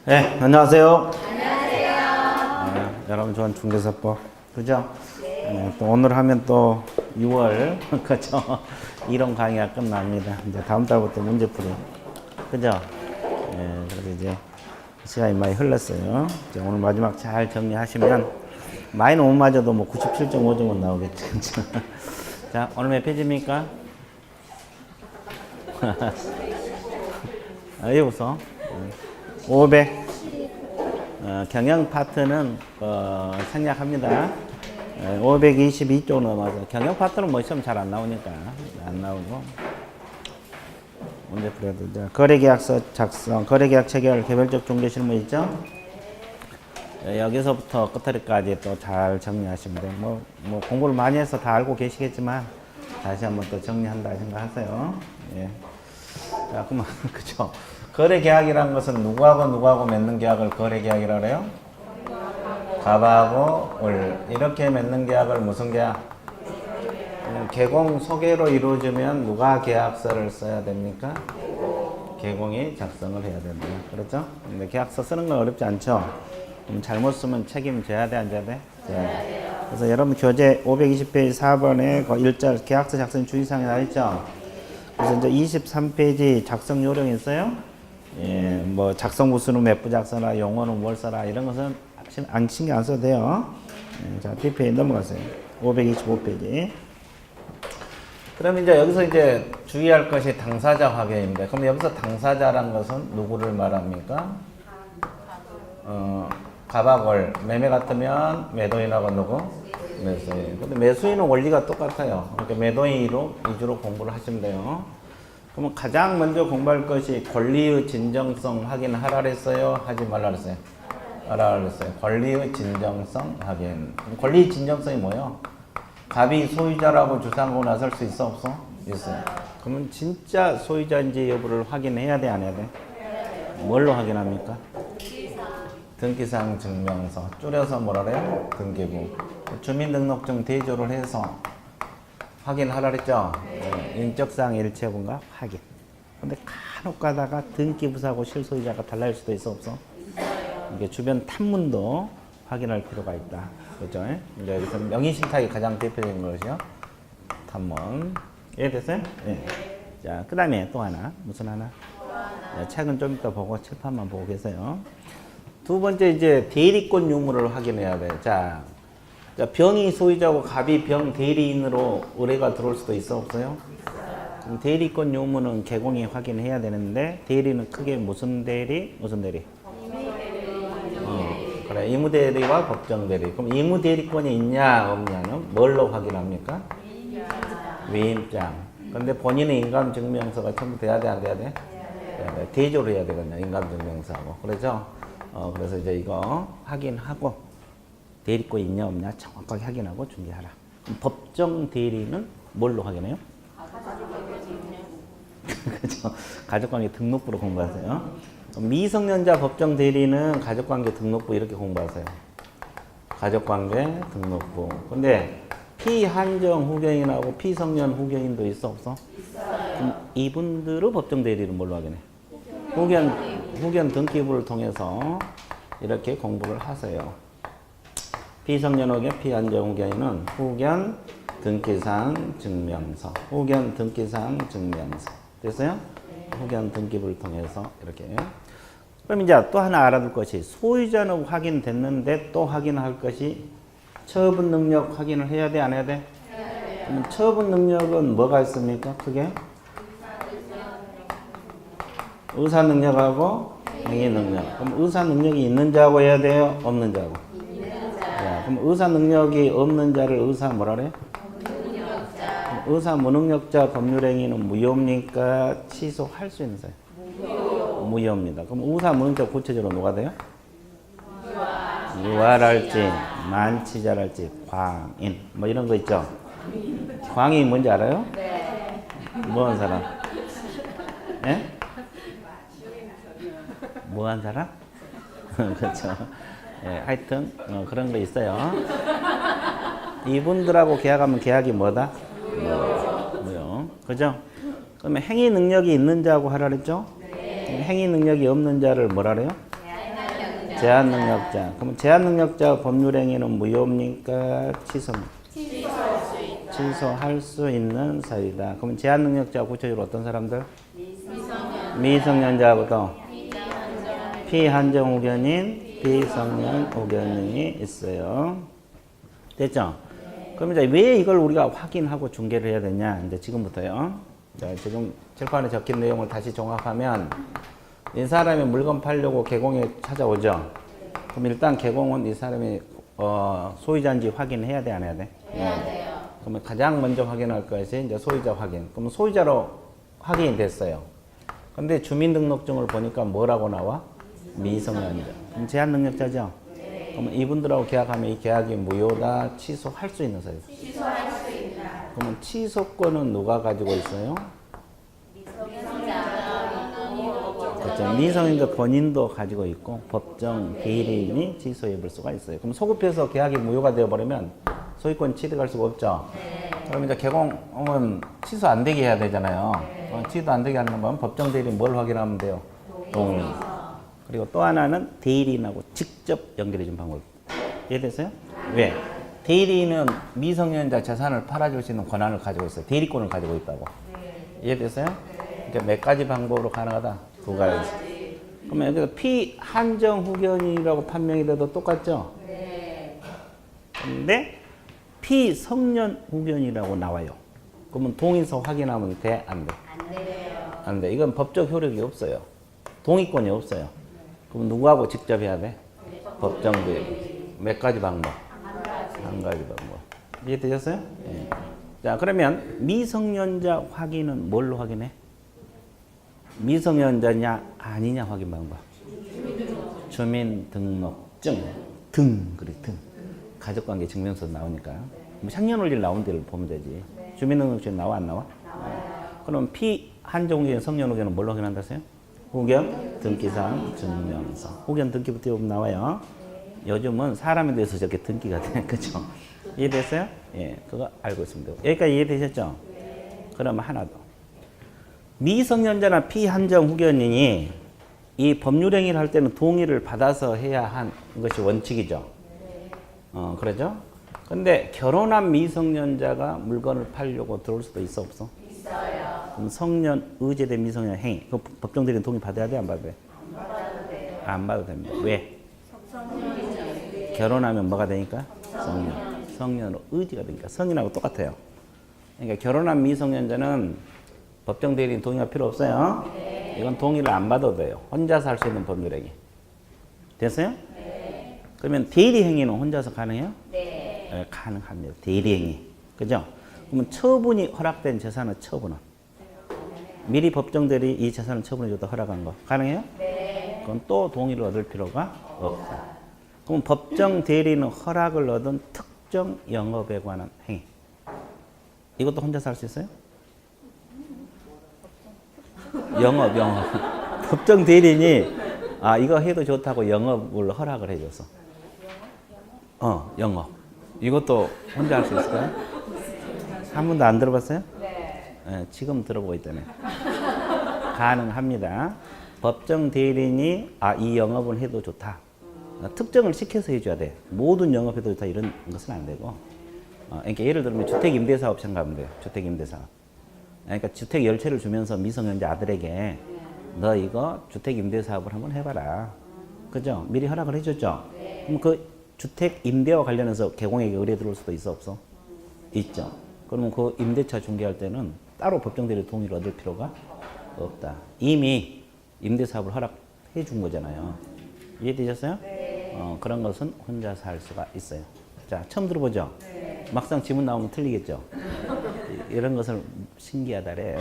네, 안녕하세요. 여러분 좋아하는 중개사법, 그죠? 또 오늘 하면 또 6월, 그죠? 이론 강의가 끝납니다. 이제 다음 달부터 문제풀이, 그죠? 그래서 이제 시간이 많이 흘렀어요. 이제 오늘 마지막 잘 정리하시면 많이는 못 맞아도 뭐 97.5점은 나오겠죠. 그죠? 자, 오늘 몇 페이지입니까? 여기 보소. 500. 경영 파트는 생략합니다. 522쪽 넘어서 경영 파트는 뭐 시험 잘 안 나오니까 안 나오고 문제 풀어도 돼. 거래계약서 작성, 거래계약 체결, 개별적 중개 실무 있죠? 여기서부터 끝까지 또 잘 정리하시면 돼요. 뭐 공부를 많이 해서 다 알고 계시겠지만 다시 한번 또 정리한다 생각하세요. 예. 자, 그러면 그죠? 거래계약이라는 것은 누구하고 맺는 계약을 거래계약이라고 해요? 갑하고 을 이렇게 맺는 계약을 무슨 계약? 개공 소개로 이루어지면 누가 계약서를 써야 됩니까? 개공이 작성을 해야 된다. 그렇죠? 근데 계약서 쓰는 건 어렵지 않죠? 잘못 쓰면 책임져야 돼, 안 져야 돼? 그래서 여러분 교재 520페이지 4번에 그 1절 계약서 작성 주의사항이 나와있죠? 그래서 이제 23페이지 작성 요령이 있어요? 예, 뭐 작성 부수는 몇 부 작성하라, 용어는 뭘 써라 이런 것은 신경 안 써도 돼요. 예, 자, B페이지 넘어가세요. 525페이지. 그럼 이제 여기서 이제 주의할 것이 당사자 확인입니다. 그럼 여기서 당사자란 것은 누구를 말합니까? 갑하골 매매 같으면 매도인하고 누구? 매수인. 근데 매수인은 원리가 똑같아요. 그러니까 매도인 위주로 공부를 하시면 돼요. 그러면 가장 먼저 공부할 것이 권리의 진정성 확인하라 그랬어요? 하지 말라 그랬어요? 하라 그랬어요. 권리의 진정성 확인. 권리의 진정성이 뭐예요? 갑이 소유자라고 주장하고 나설 수 있어 없어? 있어요. 그러면 진짜 소유자인지 여부를 확인해야 돼, 안 해야 돼? 뭘로 확인합니까? 등기사항 증명서. 줄여서 뭐라 그래요? 등기부. 주민등록증 대조를 해서 확인하라 그랬죠? 인적사항 일체분과 확인. 근데 간혹 가다가 등기부사하고 실소유자가 달라질 수도 있어 없어? 이게 주변 탐문도 확인할 필요가 있다. 그죠? 이제 여기서 명의신탁이 가장 대표적인 것이요. 탐문. 이해됐어요? 예. 자, 그 다음에 또 하나. 무슨 하나? 책은 좀 이따 보고 칠판만 보고 계세요. 두 번째 이제 대리권 유무를 확인해야 돼요. 자, 병이 소유자고 갑이 병 대리인으로 의뢰가 들어올 수도 있어 없어요? 그럼 대리권 유무는 개공이 확인해야 되는데 대리는 크게 무슨 대리? 무슨 대리? 그래, 의무대리와 법정대리. 그럼 의무대리권이 있냐 없냐는 뭘로 확인합니까? 위임장. 근데 본인의 인감증명서가 전부 돼야 돼, 안 돼야 돼? 네, 대조를 해야 되거든요. 인감증명서하고. 그렇죠? 그래서 이제 이거 확인하고 대리권이 있냐 없냐 정확하게 확인하고 중개하라. 법정 대리는 뭘로 확인해요? 그렇죠. 가족관계 등록부로 공부하세요. 미성년자 법정 대리는 가족관계 등록부 이렇게 공부하세요. 가족관계 등록부. 근데 피한정 후견인하고 피성년 후견인도 있어 없어? 있어요. 이분들은 법정 대리는 뭘로 확인해? 후견 등기부를 통해서 이렇게 공부를 하세요. 피성년 후견, 피한정 후견인은 후견 등기사항 증명서. 후견 등기사항 증명서. 됐어요? 후견 등기부를 통해서 이렇게. 그럼 이제 또 하나 알아둘 것이 소유자는 확인됐는데 또 확인할 것이 처분 능력 확인을 해야 돼, 안 해야 돼? 그럼 처분 능력은 뭐가 있습니까? 크게? 의사 능력하고 행위 능력. 그럼 의사 능력이 있는 자고 해야 돼요? 없는 자고? 자, 그럼 의사 능력이 없는 자를 의사 뭐라 그래? 무능력자. 의사 무능력자 법률행위는 무효입니까? 취소할 수 있는 사람? 무효입니다. 그럼 의사 무능력자 구체적으로 누가 돼요? 유활할지, 만취자랄지, 광인 뭐 이런 거 있죠? 광인이 뭔지 알아요? 네. 뭐 한 사람? 예? 뭐 한 사람? 그렇죠. 예, 하여튼 그런 거 있어요. 이분들하고 계약하면 계약이 뭐다? 무효. 그죠? 그러면 행위 능력이 있는 자하고 하라 그랬죠? 네. 행위 능력이 없는 자를 뭐라 그래요? 제한 능력자. 그럼 제한 능력자 법률행위는 무효입니까? 취소할 수 있는 사유다. 그럼 제한 능력자 구체적으로 어떤 사람들? 미성년자부터 피한정 후견인, 비성년 후견인이 있어요. 됐죠? 그럼 이제 왜 이걸 우리가 확인하고 중개를 해야 되냐? 이제 지금부터요. 자, 지금 칠판에 적힌 내용을 다시 종합하면 이 사람이 물건 팔려고 개공에 찾아오죠. 그럼 일단 개공은 이 사람이 소유자인지 확인해야 돼, 안 해야 돼? 해야 돼요. 그러면 가장 먼저 확인할 것이 이제 소유자 확인. 그럼 소유자로 확인이 됐어요. 근데 주민등록증을 보니까 뭐라고 나와? 미성년자. 그럼 제한 능력자죠? 네. 그러면 이분들하고 계약하면 이 계약이 무효다, 취소할 수 있는 사유. 취소할 수 있다. 그러면 취소권은 누가 가지고 있어요? 그렇죠. 미성년자 본인도 가지고 있고 법정 대리인이 취소해 볼 수가 있어요. 그럼 소급해서 계약이 무효가 되어 버리면 소유권 취득할 수가 없죠. 네. 그럼 이제 개공은 취소 안 되게 해야 되잖아요. 취소 안 되게 하는 건 법정 대리인 뭘 확인하면 돼요? 동의. 그리고 또 하나는 대리인하고 직접 연결해 준 방법. 이해됐어요? 왜? 대리인은 미성년자 재산을 팔아줄 수 있는 권한을 가지고 있어요. 대리권을 가지고 있다고. 이해됐어요? 그러니까 몇 가지 방법으로 가능하다? 두 가지. 그러면 여기서 피한정 후견이라고 판명이 돼도 똑같죠? 네. 근데 피성년 후견이라고 나와요. 그러면 동의서 확인하면 돼? 안 돼? 안 돼요. 안 돼. 이건 법적 효력이 없어요. 동의권이 없어요. 그럼 누구하고 직접 해야 돼? 법정 대리. 몇 가지 방법? 한 가지 방법. 이해되셨어요? 예. 자, 그러면 미성년자 확인은 뭘로 확인해? 미성년자냐 아니냐 확인 방법. 주민등록증 그래 등. 가족관계 증명서 나오니까. 뭐 생년월일 나온 데를 보면 되지. 주민등록증 나와 안 나와? 그럼 피한정 후견, 성년 후견은 뭘로 확인한다세요? 후견 등기상 증명서. 후견 등기부터 보면 나와요. 요즘은 사람에 대해서 저렇게 등기가 돼. 그죠? 이해됐어요? 예, 그거 알고 있습니다. 여기까지 이해되셨죠? 그러면 하나 더. 미성년자나 피한정 후견인이 이 법률행위를 할 때는 동의를 받아서 해야 한 것이 원칙이죠. 그러죠? 근데 결혼한 미성년자가 물건을 팔려고 들어올 수도 있어, 없어? 있어요. 그럼 성년 의제된 미성년 행위. 그 법정 대리인 동의 받아야 돼, 안 받아야 돼? 안 받아도 돼요. 안 받아도 됩니다. 왜? 결혼하면 뭐가 되니까? 성년. 성년으로 의지가 되니까. 성인하고 똑같아요. 그러니까 결혼한 미성년자는 법정 대리인 동의가 필요 없어요. 네. 이건 동의를 안 받아도 돼요. 혼자서 할 수 있는 법률행위. 됐어요? 네. 그러면 대리행위는 혼자서 가능해요? 네. 네, 가능합니다. 대리행위. 그죠? 그러면 처분이 허락된 재산의 처분은? 미리 법정 대리 이 재산을 처분해줬다 허락한 거. 가능해요? 네. 그건 또 동의를 얻을 필요가 없다. 그럼 법정 대리는 허락을 얻은 특정 영업에 관한 행위. 이것도 혼자서 할 수 있어요? 영업. 법정 대리인이 이거 해도 좋다고 영업을 허락을 해줬어. 영업. 이것도 혼자 할 수 있을까요? 한 번도 안 들어봤어요? 네. 네, 지금 들어보고 있다네. 가능합니다. 법정 대리인이 이 영업은 해도 좋다. 특정을 시켜서 해줘야 돼. 모든 영업해도 좋다 이런 것은 안 되고. 그러니까 예를 들면 주택임대사업 생각하면 돼요. 주택임대사업. 그러니까 주택 열채를 주면서 미성년자 아들에게 너 이거 주택임대사업을 한번 해봐라. 그죠? 미리 허락을 해줬죠? 그럼 그 주택임대와 관련해서 개공에게 의뢰 들어올 수도 있어 없어? 있죠. 그러면 그 임대차 중개할 때는 따로 법정 대리 동의를 얻을 필요가 없다. 이미 임대사업을 허락해 준 거잖아요. 이해되셨어요? 네. 그런 것은 혼자서 할 수가 있어요. 자, 처음 들어보죠? 네. 막상 지문 나오면 틀리겠죠? 이런 것을 신기하다래.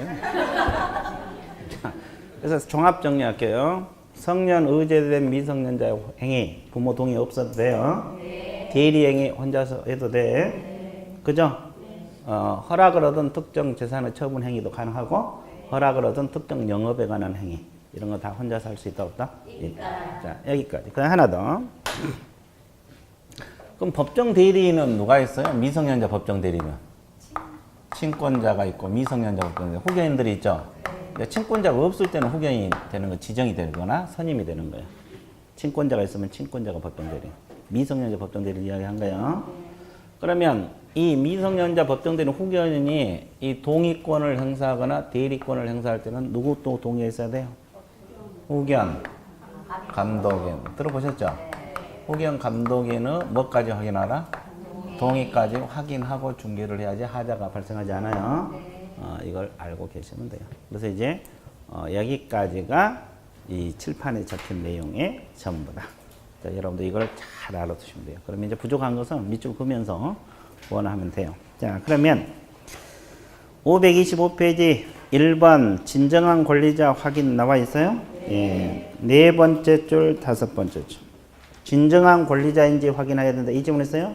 자, 그래서 종합 정리할게요. 성년 의제된 미성년자의 행위, 부모 동의 없어도 돼요. 네. 대리 행위 혼자서 해도 돼. 네. 그죠? 허락을 얻은 특정 재산의 처분 행위도 가능하고 허락을 얻은 특정 영업에 관한 행위 이런 거 다 혼자서 할 수 있다 없다? 있다. 자, 여기까지. 그다음 하나 더. 그럼 법정 대리인은 누가 있어요? 미성년자 법정 대리인은 친권자가 있고 미성년자 법정 대리인 후견인들이 있죠. 근데 친권자가 없을 때는 후견이 되는 거 지정이 되거나 선임이 되는 거예요. 친권자가 있으면 친권자가 법정대리. 미성년자 법정대리 이야기한 거예요. 그러면 이 미성년자 법정대리 후견인이 이 동의권을 행사하거나 대리권을 행사할 때는 누구 또 동의가 있어야 돼요? 후견, 감독인. 들어보셨죠? 후견, 감독인은 뭐까지 확인하라? 동의까지 확인하고 중개를 해야지 하자가 발생하지 않아요. 이걸 알고 계시면 돼요. 그래서 이제 여기까지가 이 칠판에 적힌 내용의 전부다. 자, 여러분들 이걸 잘 알아두시면 돼요. 그러면 이제 부족한 것은 밑줄 그면서 원하면 돼요. 자, 그러면 525페이지 1번 진정한 권리자 확인 나와 있어요? 예. 네 번째 줄, 다섯 번째 줄. 진정한 권리자인지 확인해야 된다. 이 질문 있어요?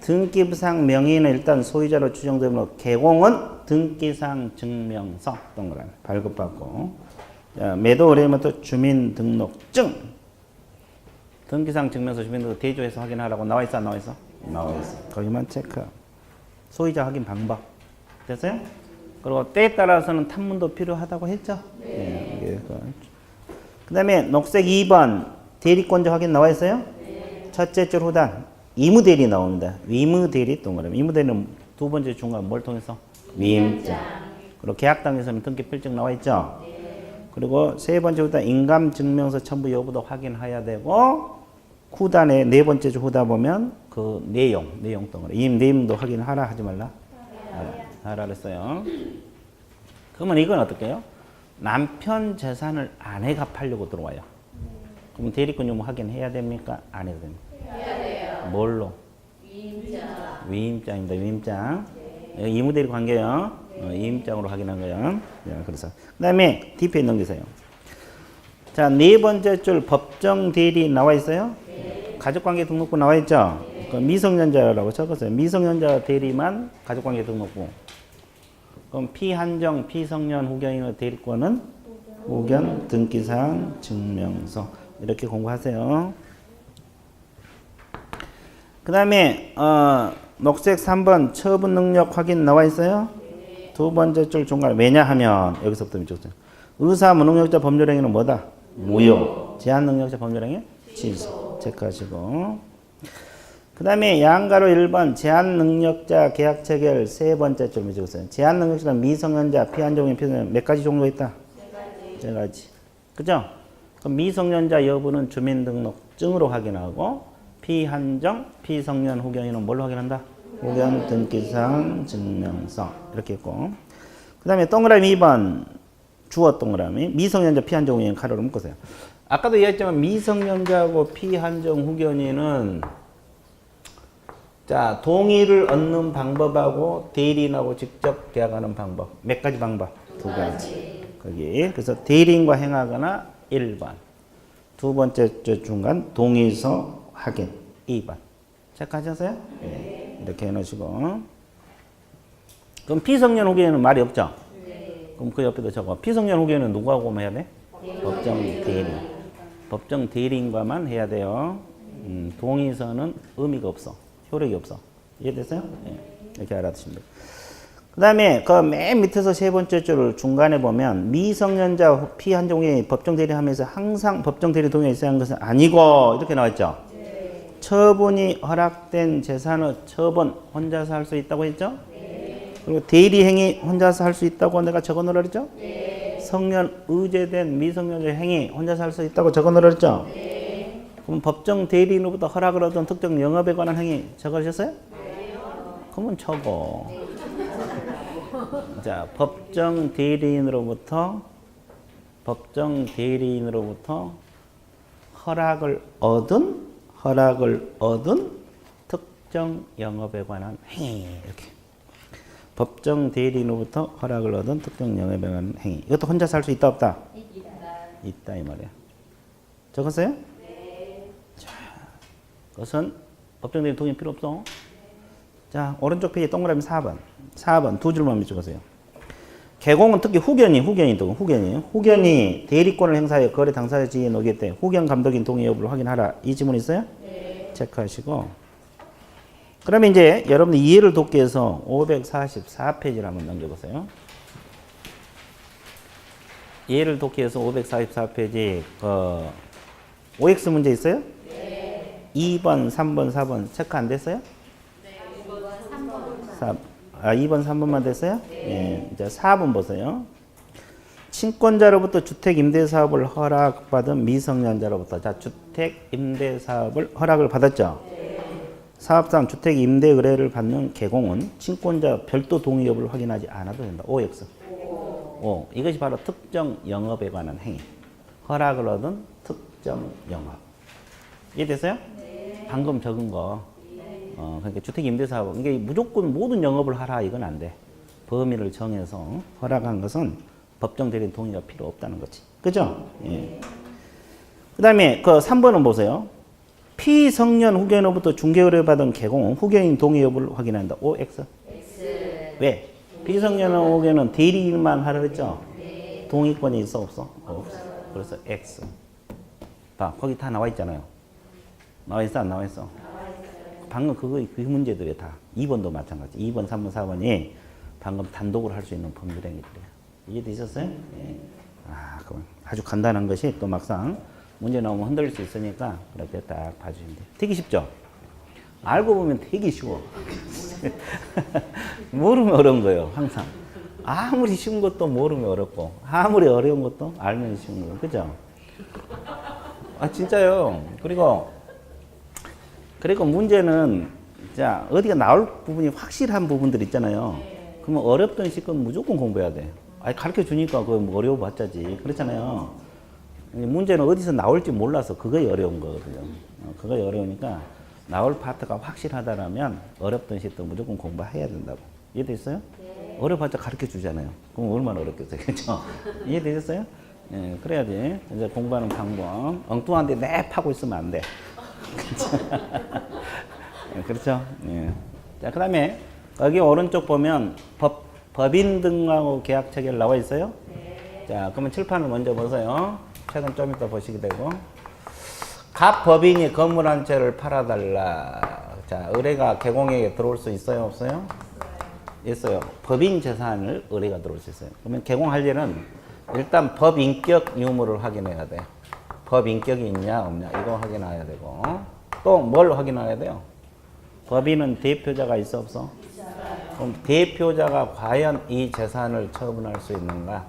등기부상 명의인은 일단 소유자로 추정되므로 개공은 등기상 증명서 동그라미 발급받고, 자, 매도 의뢰인부터 주민등록증 등기상 증명서 주민등록 대조해서 확인하라고 나와 있어 안 나와 있어? 나와 있어. 거기만 체크. 소유자 확인 방법 됐어요? 그리고 때에 따라서는 탐문도 필요하다고 했죠? 네. 그 다음에 녹색 2번 대리권자 확인 나와 있어요? 첫째 줄 후단 이무대리 나옵니다. 위무대리 동그라미. 이무대리는 두 번째 중간 뭘 통해서? 위임장. 그리고 계약당에서는 등기 필증 나와 있죠? 그리고 세 번째 후단 인감증명서 첨부 여부도 확인해야 되고, 후단에 네 번째 주 후다 보면 그 내용 동그라미. 임대임도 확인하라 하지 말라? 하라 그랬어요. 그러면 이건 어떻게 해요? 남편 재산을 아내가 팔려고 들어와요. 그럼 대리권 유무 확인해야 됩니까? 안 해도 됩니까? 해야 돼요. 뭘로? 위임장입니다. 위임장. 네. 이무대리 관계요. 위임장으로 확인한 거예요. 네, 그래서 그 다음에 뒤에 넘기세요. 자, 네 번째 줄 법정 대리 나와 있어요? 네. 가족관계 등록부 나와 있죠? 네. 그 미성년자라고 적었어요. 미성년자 대리만 가족관계 등록부. 그럼 피한정, 피성년 후견인의 대리권은 후견 등기사항 증명서. 이렇게 공부하세요. 그 다음에 녹색 3번 처분 능력 확인 나와 있어요? 네. 두 번째 줄 중간. 왜냐하면 여기서부터 밑줄 의사 무능력자 법률행위는 뭐다? 무효. 제한 능력자 법률행위? 취소. 체크하시고. 그 다음에 양가로 1번 제한 능력자 계약 체결 세 번째 줄 밑줄었어요. 제한 능력자는 미성년자, 피한정인, 피성년 몇 가지 종류가 있다? 세 가지. 그죠? 그럼 미성년자 여부는 주민등록증으로 확인하고, 피한정, 피성년 후견인은 뭘로 확인한다? 후견 등기상 증명서. 이렇게 있고. 그 다음에 동그라미 2번 주어 동그라미 미성년자 피한정 후견인 가로로 묶으세요. 아까도 얘기했지만 미성년자하고 피한정 후견인은 자, 동의를 얻는 방법하고 대리인하고 직접 계약하는 방법. 몇 가지 방법? 두 가지. 거기. 그래서 대리인과 행하거나 1번. 두 번째 중간 동의서 확인 2번. 체크하셨어요? 네. 이렇게 해놓으시고. 그럼 피성년 후견인은 말이 없죠? 네. 그럼 그 옆에도 적어. 피성년 후견인은 누구하고 해야 돼? 네. 법정 대리. 법정 대리인과만 해야 돼요. 동의서는 의미가 없어. 효력이 없어. 이해됐어요? 네. 이렇게 알아두시면 돼요. 그 다음에 그 맨 밑에서 세 번째 줄 중간에 보면 미성년자 피한정 후견인이 법정 대리하면서 항상 법정 대리 동의가 있어야 하는 것은 아니고 이렇게 나와 있죠? 네. 처분이 허락된 재산의 처분 혼자서 할 수 있다고 했죠? 네. 그리고 대리행위 혼자서 할 수 있다고 내가 적어놓으라 그랬죠? 네. 성년 의제된 미성년자 행위 혼자서 할 수 있다고 적어놓으라 그랬죠? 네. 그럼 법정 대리인으로부터 허락을 얻은 특정 영업에 관한 행위 적으셨어요? 네. 그러면 적어. 자, 법정 대리인으로부터 허락을 얻은 특정 영업에 관한 행위. 이렇게. 법정 대리인으로부터 허락을 얻은 특정 영업에 관한 행위. 이것도 혼자서 할 수 있다 없다? 있다 이 말이야. 적었어요? 네. 자, 그것은 법정 대리인 동의 필요 없어. 자, 오른쪽 페이지 동그라미 4번. 4번 두 줄만 적으세요. 개공은 특히 후견이 대리권을 행사하여 거래 당사자 지위에 놓게 때 후견 감독인 동의 여부를 확인하라. 이 지문 있어요? 네. 체크하시고. 그러면 이제 여러분들 이해를 돕기 위해서 544페이지를 한번 넘겨보세요. 이해를 돕기 위해서 544페이지 OX 문제 있어요? 2번, 3번, 4번 체크 안 됐어요? 2번, 3번만 됐어요? 예. 이제 4번 보세요. 친권자로부터 주택 임대 사업을 허락받은 미성년자로부터 자 주택 임대 사업을 허락을 받았죠. 사업상 주택 임대 의뢰를 받는 개공은 친권자 별도 동의 여부를 확인하지 않아도 된다. OX. 오. 이것이 바로 특정 영업에 관한 행위. 허락을 얻은 특정 영업. 이해됐어요? 방금 적은 거. 그러니까 주택 임대 사업. 이게 무조건 모든 영업을 하라 이건 안 돼. 범위를 정해서 허락한 것은 법정 대리 동의가 필요 없다는 거지. 그죠? 예. 그 다음에 그 3번은 보세요. 피성년 후견으로부터 중개 의뢰를 받은 개공은 후견인 동의 여부를 확인한다. OX. 왜? 피성년 후견은 대리인만 하라 그랬죠? 동의권이 있어 없어? 없어. 그래서 X. 봐, 거기 다 나와 있잖아요. 나와 있어 안 나와 있어? 방금 그 문제들이 다 2번도 마찬가지. 2번, 3번, 4번이 방금 단독으로 할 수 있는 법률행위들이에요. 이해되셨어요? 예. 그럼 아주 간단한 것이 또 막상 문제 나오면 흔들릴 수 있으니까 그렇게 딱 봐주시면 돼요. 되게 쉽죠? 알고 보면 되게 쉬워. 모르면 어려운 거예요, 항상. 아무리 쉬운 것도 모르면 어렵고, 아무리 어려운 것도 알면 쉬운 거예요. 그죠? 진짜요. 그리고 문제는, 자, 어디가 나올 부분이 확실한 부분들 있잖아요. 그러면 어렵든 쉽든 무조건 공부해야 돼. 가르쳐 주니까 그거 뭐 어려워봤자지. 그렇잖아요. 문제는 어디서 나올지 몰라서 그게 어려운 거거든요. 그거 어려우니까 나올 파트가 확실하다라면 어렵든 쉽든 무조건 공부해야 된다고. 이해됐어요? 네. 어려워봤자 가르쳐 주잖아요. 그럼 얼마나 어렵겠어요. 그렇죠? 이해되셨어요? 예, 그래야지. 이제 공부하는 방법. 엉뚱한데 내 파고 있으면 안 돼. 그렇죠? 예. 자, 그 다음에 여기 오른쪽 보면 법인 등하고 계약 체결 나와 있어요? 네. 자, 그러면 칠판을 먼저 보세요. 책은 좀 이따 보시게 되고. 각 법인이 건물 한 채를 팔아달라. 자, 의뢰가 개공에게 들어올 수 있어요? 없어요? 있어요. 법인 재산을 의뢰가 들어올 수 있어요. 그러면 개공할 일은 일단 법인격 유무를 확인해야 돼. 법인격이 있냐 없냐 이거 확인해야 되고. 또 뭘 확인해야 돼요? 법인은 대표자가 있어 없어? 그럼 대표자가 과연 이 재산을 처분할 수 있는가?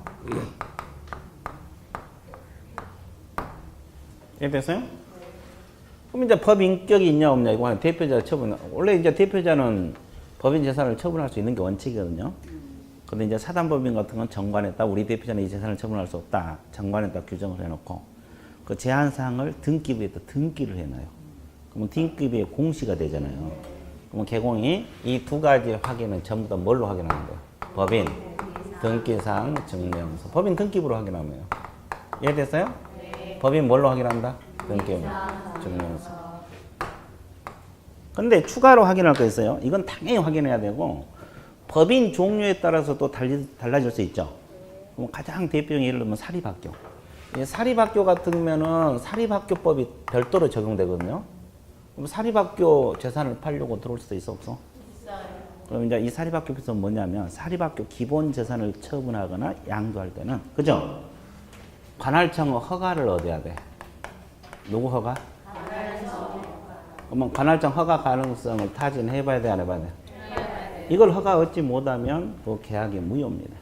이해됐어요? 그럼 이제 법인격이 있냐 없냐 이거 하는 대표자 처분. 원래 이제 대표자는 법인 재산을 처분할 수 있는 게 원칙이거든요. 근데 이제 사단법인 같은 건 정관에 따라 우리 대표자는 이 재산을 처분할 수 없다. 정관에 따라 규정을 해놓고 그 제한사항을 등기부에다 등기를 해놔요. 그러면 등기부에 공시가 되잖아요. 그러면 개공이 이 두 가지 확인은 전부 다 뭘로 확인하는 거예요? 법인, 등기상, 증명서. 법인 등기부로 확인하면 이해됐어요? 네. 법인 뭘로 확인한다? 등기부, 증명서. 근데 추가로 확인할 거 있어요. 이건 당연히 확인해야 되고 법인 종류에 따라서 또 달라질 수 있죠. 그럼 가장 대표적인 예를 들면 사립학교. 사립학교 같은 경우는 사립학교법이 별도로 적용되거든요. 그럼 사립학교 재산을 팔려고 들어올 수도 있어 없어? 있어요. 그럼 이제 이 사립학교에서 뭐냐면 사립학교 기본 재산을 처분하거나 양도할 때는 그죠? 관할청 허가를 얻어야 돼. 누구 허가? 관할청. 그러면 관할청 허가 가능성을 타진해봐야 돼, 안 해봐야 돼? 이걸 허가 얻지 못하면 그 계약이 무효입니다.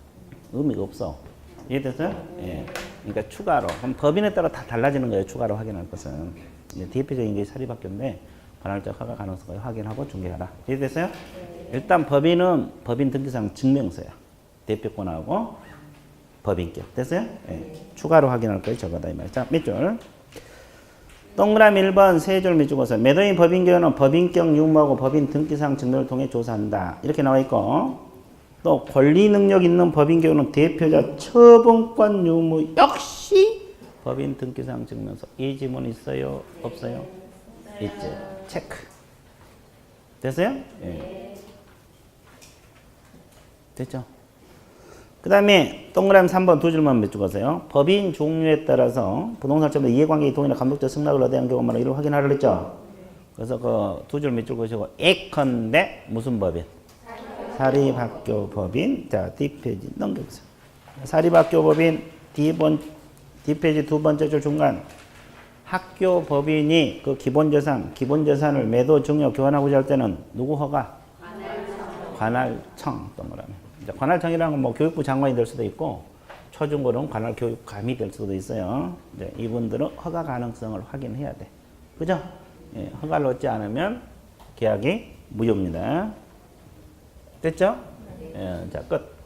의미가 없어. 이해됐어요? 예. 그러니까 추가로. 그럼 법인에 따라 다 달라지는 거예요. 추가로 확인할 것은. 대표적인 게 사립학교인데 관할청 허가 가능성을 확인하고 중개하라. 이해됐어요? 일단 법인은 법인 등기상 증명서야. 대표권하고 법인격. 됐어요? 예. 추가로 확인할 거예요. 저거다 이 말이야. 자, 몇 줄? 동그라미 1번 세 줄 밑줄거서 매도인 법인격은 법인격 유무하고 법인 등기상 증명을 통해 조사한다. 이렇게 나와 있고 또 권리 능력 있는 법인격은 대표자 처분권 유무 역시 법인 등기상 증명서. 이 지문 있어요? 없어요? 있죠. 체크. 됐어요? 예. 됐죠? 그 다음에 동그라미 3번 두 줄만 몇 줄 거세요. 법인 종류에 따라서 부동산 처분의 이해관계 동의나 감독적 승낙을 얻어야 하는 경우만 이를 확인하라 그랬죠. 그래서 그 두 줄 몇 줄 거시고 예컨대 무슨 법인? 사립학교 법인. 자, 뒷페이지 넘겨보세요. 사립학교 법인 뒷페이지 두 번째 줄 중간 학교 법인이 그 기본재산을 매도 증여 교환하고자 할 때는 누구 허가? 관할청 동그라미. 이제 관할청이라는 건 뭐 교육부 장관이 될 수도 있고 초중고는 관할교육감이 될 수도 있어요. 이제 이분들은 허가 가능성을 확인해야 돼. 그죠? 예, 허가를 얻지 않으면 계약이 무효입니다. 됐죠? 예, 자, 끝.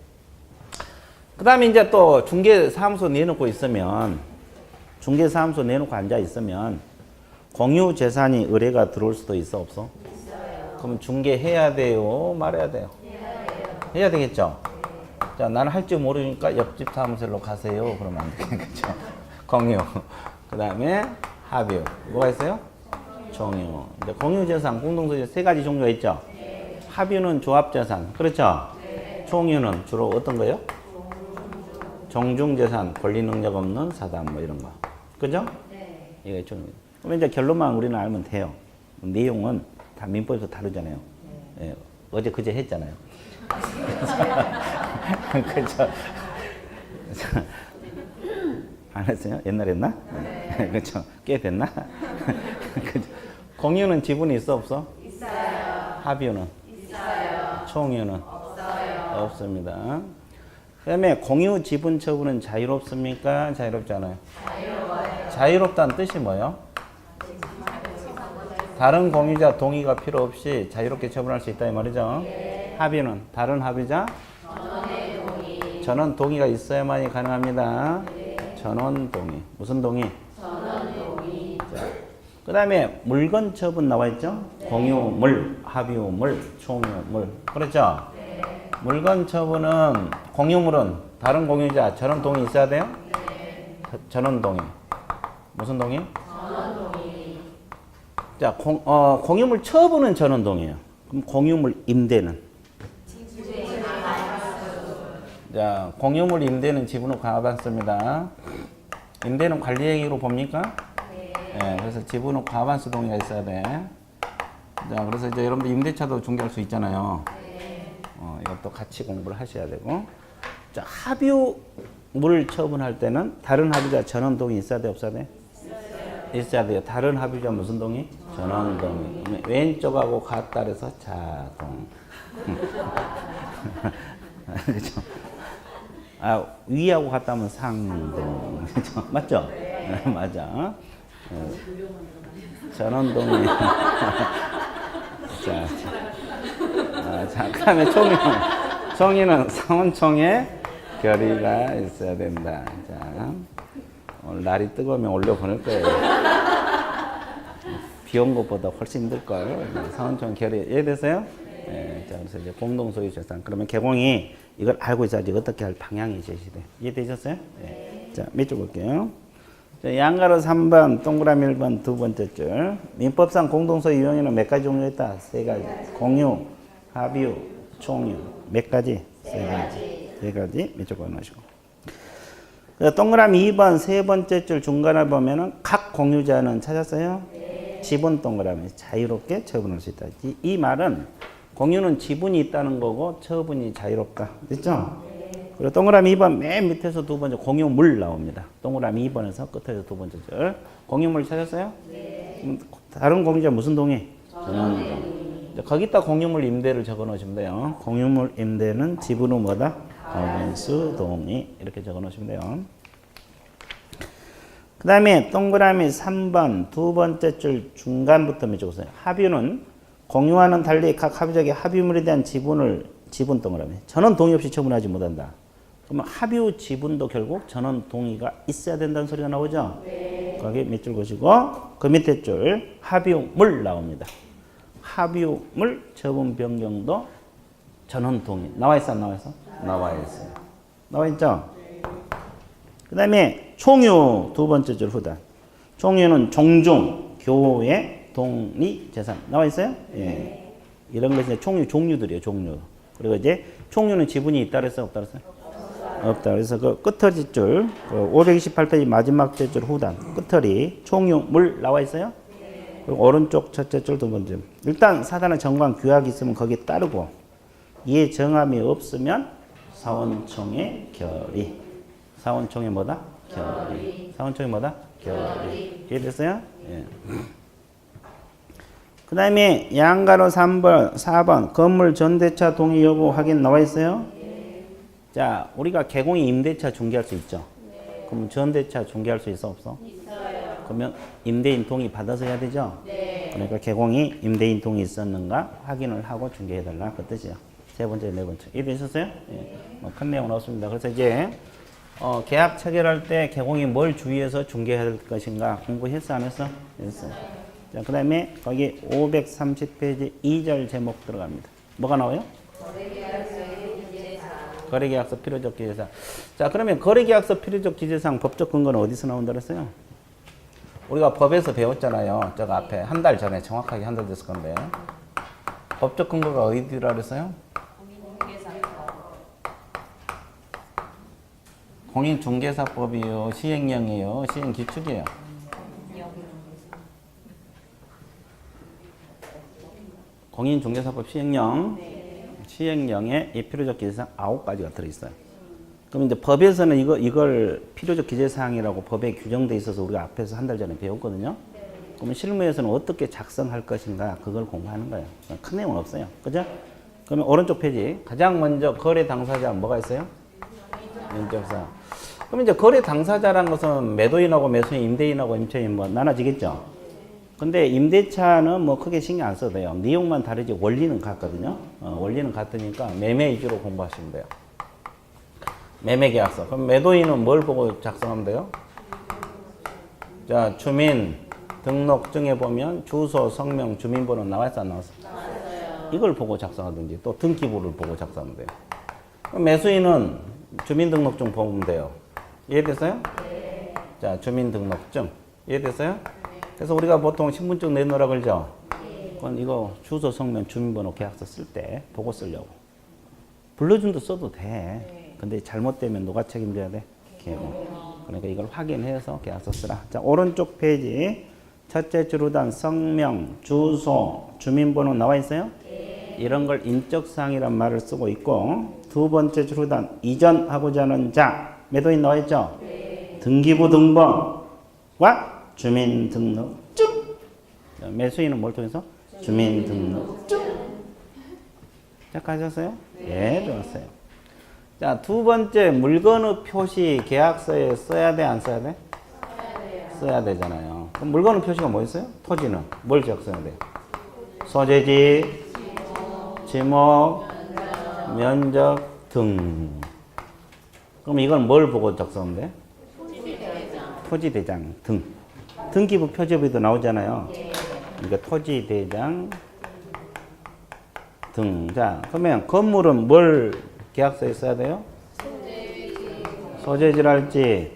그 다음에 이제 또 중개사무소 내놓고 있으면, 중개사무소 내놓고 앉아 있으면, 공유재산이 의뢰가 들어올 수도 있어, 없어? 있어요. 그럼 중개해야 돼요? 말해야 돼요? 해야 되겠죠? 자, 나는 할 줄 모르니까 옆집 사무실로 가세요. 그러면 안 되겠죠? 공유. 그 다음에 합유. 뭐가 있어요? 종유. 이제 공유재산, 공동소유 세 가지 종류가 있죠? 합유는 조합재산. 그렇죠? 종유는 주로 어떤 거예요? 정중재산, 권리 능력 없는 사담 뭐 이런 거. 그죠? 이게 종유. 그럼 이제 결론만 우리는 알면 돼요. 내용은 다 민법에서 다르잖아요. 예, 어제 그제 했잖아요. 그렇죠? 안 했어요? 옛날에 했나? 네. 그렇죠? 꽤 됐나? 그렇죠? 공유는 지분이 있어 없어? 있어요. 합유는? 있어요. 총유는? 없어요. 없습니다. 그 다음에 공유 지분 처분은 자유롭습니까? 자유롭지 않아요? 자유로워요. 자유롭다는 뜻이 뭐예요? 다른 공유자 동의가 필요 없이 자유롭게 처분할 수 있다 이 말이죠. 네. 합의는 다른 합의자 전원 동의가 있어야만이 가능합니다. 네. 전원 동의. 무슨 동의? 전원 동의. 그 다음에 물건 처분 나와 있죠? 네. 공유물, 합의물, 총유물. 그렇죠? 네. 물건 처분은 공유물은 다른 공유자 전원 동의 있어야 돼요? 네. 전원 동의. 무슨 동의? 자, 공유물 처분은 전원 동의예요. 그럼 공유물 임대는? 자, 공유물 임대는 지분을 과반수입니다. 임대는 관리행위로 봅니까? 네. 그래서 지분은 과반수 동의가 있어야 돼. 자, 그래서 이제 여러분들 임대차도 중개할 수 있잖아요. 이것도 같이 공부를 하셔야 되고. 자, 합유물 처분할 때는 다른 합의자 전원 동의 있어야 돼, 없어야 돼? 있어야 돼요. 다른 합의자 무슨 동의? 전원 동의. 왼쪽하고 같다 그래서 자동. 그렇죠? 아, 위하고 같다면 상동. 그렇죠? 맞죠? 네, 맞아. 전원 동의. 자, 그다음에 총회는 상원총회 결의가 있어야 된다. 자. 오늘 날이 뜨거우면 올려보낼 거예요. 비 온 것보다 훨씬 힘들걸. 상원총 결의 이해되세요? 네. 자, 그래서 이제 공동소유 재산. 그러면 개공이 이걸 알고 있어야지 어떻게 할 방향이 제시돼. 이해되셨어요? 네. 자, 밑줄 볼게요. 자, 양가로 3번, 동그라미 1번 두 번째 줄. 민법상 공동소유 유형에는 몇 가지 종류가 있다? 세 가지. 공유, 합유, 총유. 몇 가지? 세 가지. 세 가지. 밑줄 그어놓으시고. 동그라미 2번 세 번째 줄 중간에 보면은 각 공유자는 찾았어요? 네. 지분 동그라미 자유롭게 처분할 수 있다. 이 말은 공유는 지분이 있다는 거고 처분이 자유롭다. 됐죠? 네. 그리고 동그라미 2번 맨 밑에서 두 번째 공유물 나옵니다. 동그라미 2번에서 끝에서 두 번째 줄. 공유물 찾았어요? 네. 다른 공유자 무슨 동의? 전원 동의. 거기다 공유물 임대를 적어 놓으시면 돼요. 공유물 임대는 지분은 뭐다? 과반수 동의 이렇게 적어 놓으시면 돼요. 그 다음에 동그라미 3번 두 번째 줄 중간부터 적으세요. 합유는 공유와는 달리 각 합의자에게 합유물에 대한 지분 동그라미 전원 동의 없이 처분하지 못한다. 그러면 합유 지분도 결국 전원 동의가 있어야 된다는 소리가 나오죠? 네. 거기 밑줄 보시고 그 밑에 줄 합유물 나옵니다. 합유물 처분 변경도 전원 동의 나와 있어 안 나와 있어? 나와 있어요. 나와 있죠? 그 다음에 총유 두 번째 줄 후단. 총유는 종중, 교회, 동리, 재산. 나와 있어요? 예. 이런 것이 총유 종류들이에요, 종류. 그리고 이제 총유는 지분이 있다 그랬어요? 없다 그랬어요? 없다. 그래서 그 끝터지 줄, 528페이지 마지막 줄 후단. 끝터리, 총유물 나와 있어요? 그리고 오른쪽 첫째 줄 두 번째. 일단 사단의 정관 규약이 있으면 거기에 따르고 이에 정함이 없으면 사원총회 결의. 사원총회 뭐다? 결의. 4번 뭐다? 결의. 이해됐어요? 예. 그 다음에 양가로 3번, 4번 건물 전대차 동의 여부 확인 나와 있어요? 자, 우리가 개공이 임대차 중개할 수 있죠? 그럼 전대차 중개할 수 있어 없어? 있어요. 그러면 임대인 동의 받아서 해야 되죠? 그러니까 개공이 임대인 동의 있었는가 확인을 하고 중개해달라 그 뜻이야. 세 번째, 네 번째. 이해되셨어요? 예. 뭐 큰 내용은 없습니다. 그래서 이제 계약 체결할 때 개공이 뭘 주의해서 중개해야 될 것인가 공부했어 안 했어? 했어요. 자, 그 다음에 거기 530페이지 2절 제목 들어갑니다. 뭐가 나와요? 거래계약서 필요적 기재사항. 자, 그러면 거래계약서 필요적 기재사항 법적 근거는 어디서 나온다 그랬어요? 우리가 법에서 배웠잖아요. 저거 앞에 한 달 전에 정확하게 한 달 됐을 건데. 법적 근거가 어디라 그랬어요? 공인중개사법이요, 시행령이요, 시행규칙이에요. 공인중개사법 시행령, 시행령에 이 필요적 기재사항 9가지가 들어있어요. 그럼 이제 법에서는 이걸 필요적 기재사항이라고 법에 규정돼 있어서 우리가 앞에서 한 달 전에 배웠거든요. 그러면 실무에서는 어떻게 작성할 것인가 그걸 공부하는 거예요. 큰 내용은 없어요. 그죠? 그러면 오른쪽 페이지 가장 먼저 거래 당사자 뭐가 있어요? 면적사. 그럼 이제 거래 당사자라는 것은 매도인하고 매수인, 임대인하고 임차인 뭐 나눠지겠죠? 근데 임대차는 뭐 크게 신경 안 써도 돼요. 내용만 다르지 원리는 같거든요. 원리는 같으니까 매매 위주로 공부하시면 돼요. 매매계약서. 그럼 매도인은 뭘 보고 작성하면 돼요? 자, 주민 등록증에 보면 주소, 성명, 주민번호 나왔어 안 나왔어? 나왔어요. 이걸 보고 작성하든지 또 등기부를 보고 작성하면 돼요. 그럼 매수인은 주민등록증 보면 돼요. 이해됐어요? 네. 자, 주민등록증. 이해됐어요? 네. 그래서 우리가 보통 신분증 내놓으라 그러죠? 네. 그건 이거 주소, 성명, 주민번호 계약서 쓸 때 보고 쓰려고. 불러준도 써도 돼. 네. 근데 잘못되면 누가 책임져야 돼? 개공. 그러니까 이걸 확인해서 계약서 쓰라. 자, 오른쪽 페이지. 첫째 주루단 성명, 주소, 주민번호 나와 있어요? 네. 이런 걸 인적사항이란 말을 쓰고 있고 두 번째 주루단 이전하고자 하는 자 매도인 나와 있죠? 네. 등기부 등본과 주민등록증. 매수인은 뭘 통해서? 주민등록증. 자, 가셨어요? 네, 좋았어요. 자, 두 번째 물건의 표시 계약서에 써야 돼, 안 써야 돼? 써야 되잖아요. 그럼 물건의 표시가 뭐 있어요? 토지는 뭘 적어야 돼요? 소재지, 지목, 면적 등. 그럼 이건 뭘 보고 작성하면 돼? 토지대장 등. 등기부 표지부에도 나오잖아요. 그러니까 토지대장 등. 자, 그러면 건물은 뭘 계약서에 써야 돼요? 소재지랄지,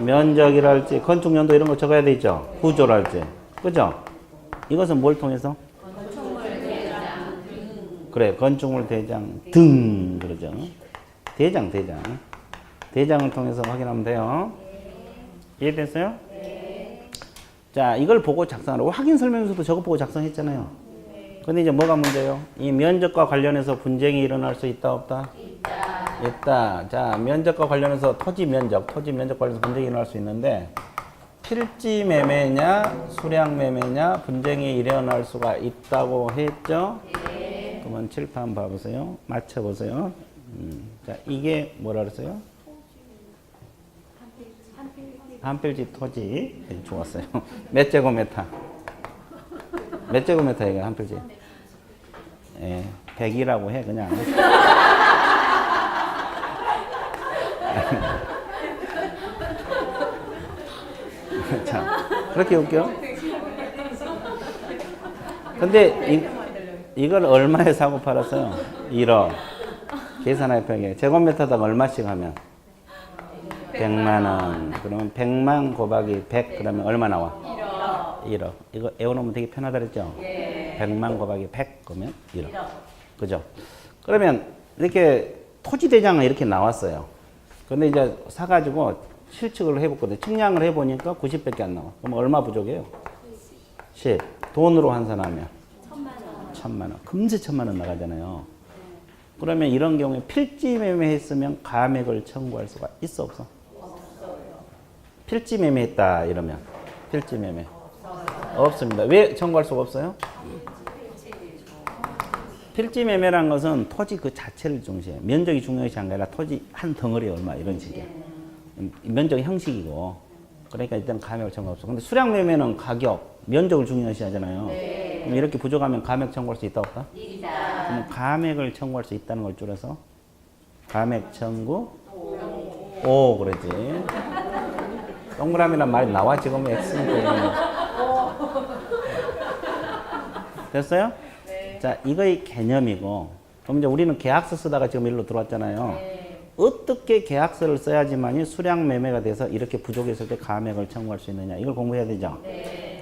면적이랄지, 건축연도 이런 거 적어야 되죠. 구조랄지. 그죠? 이것은 뭘 통해서? 그래, 건축물 대장 등 그러죠. 대장. 대장을 통해서 확인하면 돼요. 이해됐어요? 네. 자, 이걸 보고 작성하라고 확인 설명서도 저거 보고 작성했잖아요. 근데 이제 뭐가 문제예요? 이 면적과 관련해서 분쟁이 일어날 수 있다 없다? 있다. 자, 면적과 관련해서 토지 면적 관련해서 분쟁이 일어날 수 있는데 필지 매매냐 수량 매매냐 분쟁이 일어날 수가 있다고 했죠? 그러면 칠판 봐보세요. 맞춰보세요. 자, 이게 뭐라 그랬어요? 한 필지 토지. 좋았어요. 몇 제곱미터? 몇 제곱미터 이게 한 필지? 예, 100이라고 해 그냥. 자, 그렇게 웃겨? 근데 이걸 얼마에 사고 팔았어요? 1억. 계산할 평에 제곱미터당 얼마씩 하면? 100만 원. 그러면 100만 곱하기 100 그러면 얼마 나와? 1억. 이거 외워놓으면 되게 편하다 그랬죠? 100만 곱하기 100 그러면 1억. 그죠? 그러면 이렇게 토지대장은 이렇게 나왔어요. 근데 이제 사가지고 실측을 해봤거든요. 측량을 해보니까 90밖에 안 나와. 그럼 얼마 부족해요? 10. 돈으로 환산하면? 1,000만 원. 금세 1,000만 원 나가잖아요. 그러면 이런 경우에 필지 매매했으면 가액을 청구할 수가 있어 없어? 필지 매매했다 이러면 필지 매매 없습니다. 왜 청구할 수가 없어요? 필지 매매라는 것은 토지 그 자체를 중시해요. 면적이 중요한 것이 아니라 토지 한 덩어리 얼마 이런 식이에요. 면적 형식이고 그러니까 일단 감액을 청구할 수 없어. 근데 수량 매매는 가격, 면적을 중요시 하잖아요. 그럼 이렇게 부족하면 감액 청구할 수 있다 없다? 그럼 감액을 청구할 수 있다는 걸 줄여서 감액 청구 오 그러지. 동그라미란 말이 나와 지금 X니까. 됐어요? 자, 이거의 개념이고, 그럼 이제 우리는 계약서 쓰다가 지금 일로 들어왔잖아요. 어떻게 계약서를 써야지만이 수량 매매가 돼서 이렇게 부족했을 때 감액을 청구할 수 있느냐. 이걸 공부해야 되죠.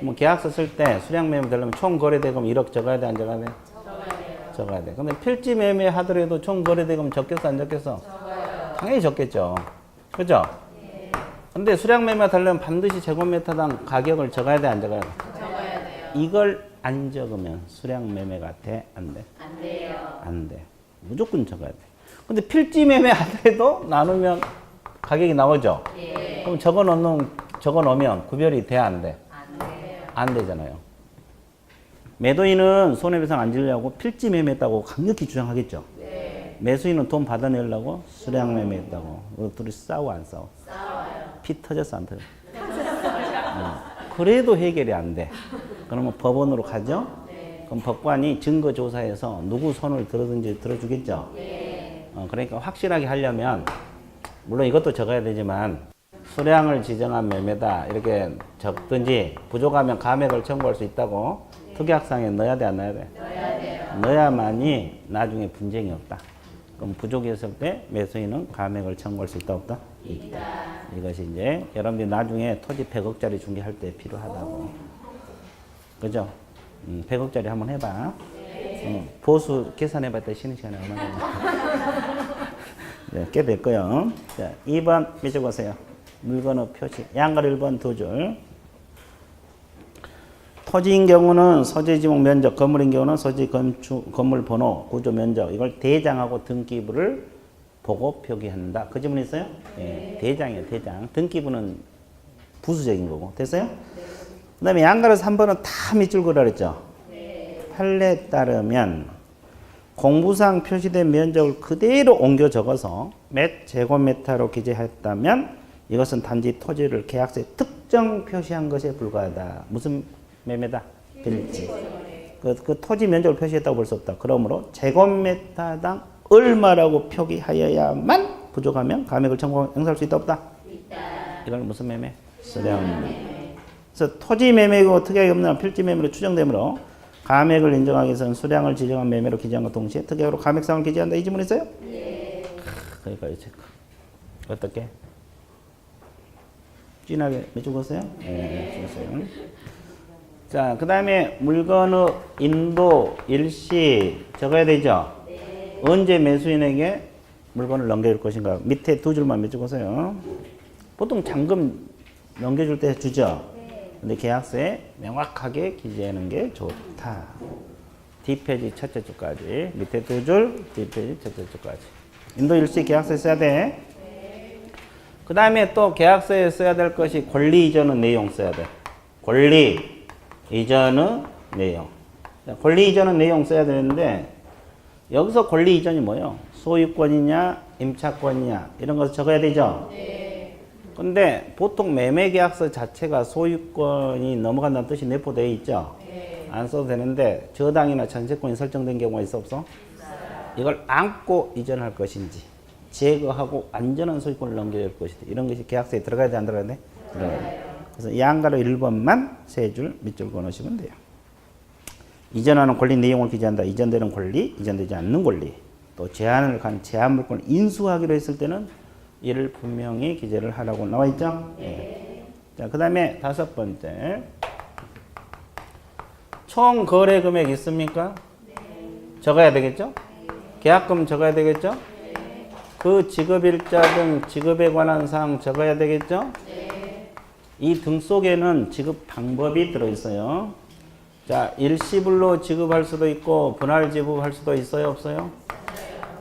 뭐 계약서 쓸 때 수량 매매 되려면 총 거래대금 1억 적어야 돼, 안 적어야 돼? 적어야 돼. 근데 필지 매매 하더라도 총 거래대금 적겠어, 안 적겠어? 당연히 적겠죠. 그죠? 근데 수량 매매가 되려면 반드시 제곱미터당 가격을 적어야 돼, 안 적어야 돼? 이걸 안 적으면 수량 매매가 돼? 안 돼? 안 돼요. 안 돼. 무조건 적어야 돼. 근데 필지 매매 하더라도 나누면 가격이 나오죠? 그럼 적어 놓으면 구별이 돼? 안 돼? 안 돼요. 안 되잖아요. 매도인은 손해배상 안 지려고 필지 매매했다고 강력히 주장하겠죠? 매수인은 돈 받아내려고 수량 매매했다고. 둘이 싸워, 안 싸워? 싸워요. 피 터졌어, 안 터졌어? 그래도 해결이 안 돼. 그러면 법원으로 가죠? 그럼 법관이 증거 조사해서 누구 손을 들어든지 들어주겠죠? 그러니까 확실하게 하려면 물론 이것도 적어야 되지만 수량을 지정한 매매다 이렇게 적든지 부족하면 감액을 청구할 수 있다고 특약상에 넣어야 돼, 안 넣어야 돼? 넣어야 돼요. 넣어야만이 나중에 분쟁이 없다. 그럼 부족했을 때 매수인은 감액을 청구할 수 있다, 없다? 있다. 이것이 이제 여러분들이 나중에 토지 100억짜리 중개할 때 필요하다고. 그죠? 100억짜리 한번 해봐. 보수 계산해봤을 때 쉬는 시간에 얼마나 네, 꽤 됐고요. 자, 2번 맺어보세요. 물건의 표시. 양갈 1번 두 줄. 토지인 경우는 소재 지목 면적, 건물인 경우는 소재 건물 번호, 구조 면적 이걸 대장하고 등기부를 보고 표기한다. 그 질문 있어요? 네. 대장이에요, 대장. 등기부는 부수적인 거고. 됐어요? 그 다음에 양가로서 3번은 다 밑줄 그으라 그랬죠? 판례에 따르면 공부상 표시된 면적을 그대로 옮겨 적어서 몇 제곱미터로 기재했다면 이것은 단지 토지를 계약서에 특정 표시한 것에 불과하다. 무슨 매매다? 필지. 그 토지 면적을 표시했다고 볼 수 없다. 그러므로 제곱미터당 얼마라고 표기하여야만 부족하면 감액을 행사할 수 있다, 없다? 있다. 이건 무슨 매매? 수량 매매. 그래서 토지 매매고 특약이 없는 필지 매매로 추정되므로 감액을 인정하기 위해서는 수량을 지정한 매매로 기재한과 동시에 특약으로 감액상을 기재한다. 이 질문 있어요? 그러니까 체크. 어떻게? 진하게 해주겠어요? 네, 해주세요. 자, 그 다음에 물건의 인도, 일시 적어야 되죠? 언제 매수인에게 물건을 넘겨줄 것인가? 밑에 두 줄만 맺어보세요. 보통 잔금 넘겨줄 때 주죠? 근데 계약서에 명확하게 기재하는 게 좋다. 뒷페이지 첫째 줄까지. 밑에 두 줄, 뒷페이지 첫째 줄까지. 인도 일시 계약서에 써야 돼. 그 다음에 또 계약서에 써야 될 것이 권리 이전의 내용 써야 돼. 권리 이전의 내용. 권리 이전의 내용 써야 되는데 여기서 권리 이전이 뭐예요? 소유권이냐, 임차권이냐 이런 거 적어야 되죠? 근데 보통 매매계약서 자체가 소유권이 넘어간다는 뜻이 내포되어 있죠? 안 써도 되는데 저당이나 전세권이 설정된 경우가 있어, 없어? 이걸 안고 이전할 것인지 제거하고 완전한 소유권을 넘겨줄 것이다. 이런 것이 계약서에 들어가야 돼, 안 들어가야 돼? 들어가야 돼. 그래서 이 한가로 1번만 세 줄 밑줄 그어놓으시면 돼요. 이전하는 권리 내용을 기재한다. 이전되는 권리, 이전되지 않는 권리. 또 제한을 간 제한 물건을 인수하기로 했을 때는 이를 분명히 기재를 하라고 나와 있죠? 네. 자, 그 다음에 5번째. 총 거래 금액 있습니까? 적어야 되겠죠? 계약금 적어야 되겠죠? 그 지급일자 등 지급에 관한 사항 적어야 되겠죠? 이 등 속에는 지급 방법이 들어있어요. 자, 일시불로 지급할 수도 있고 분할 지급할 수도 있어요, 없어요?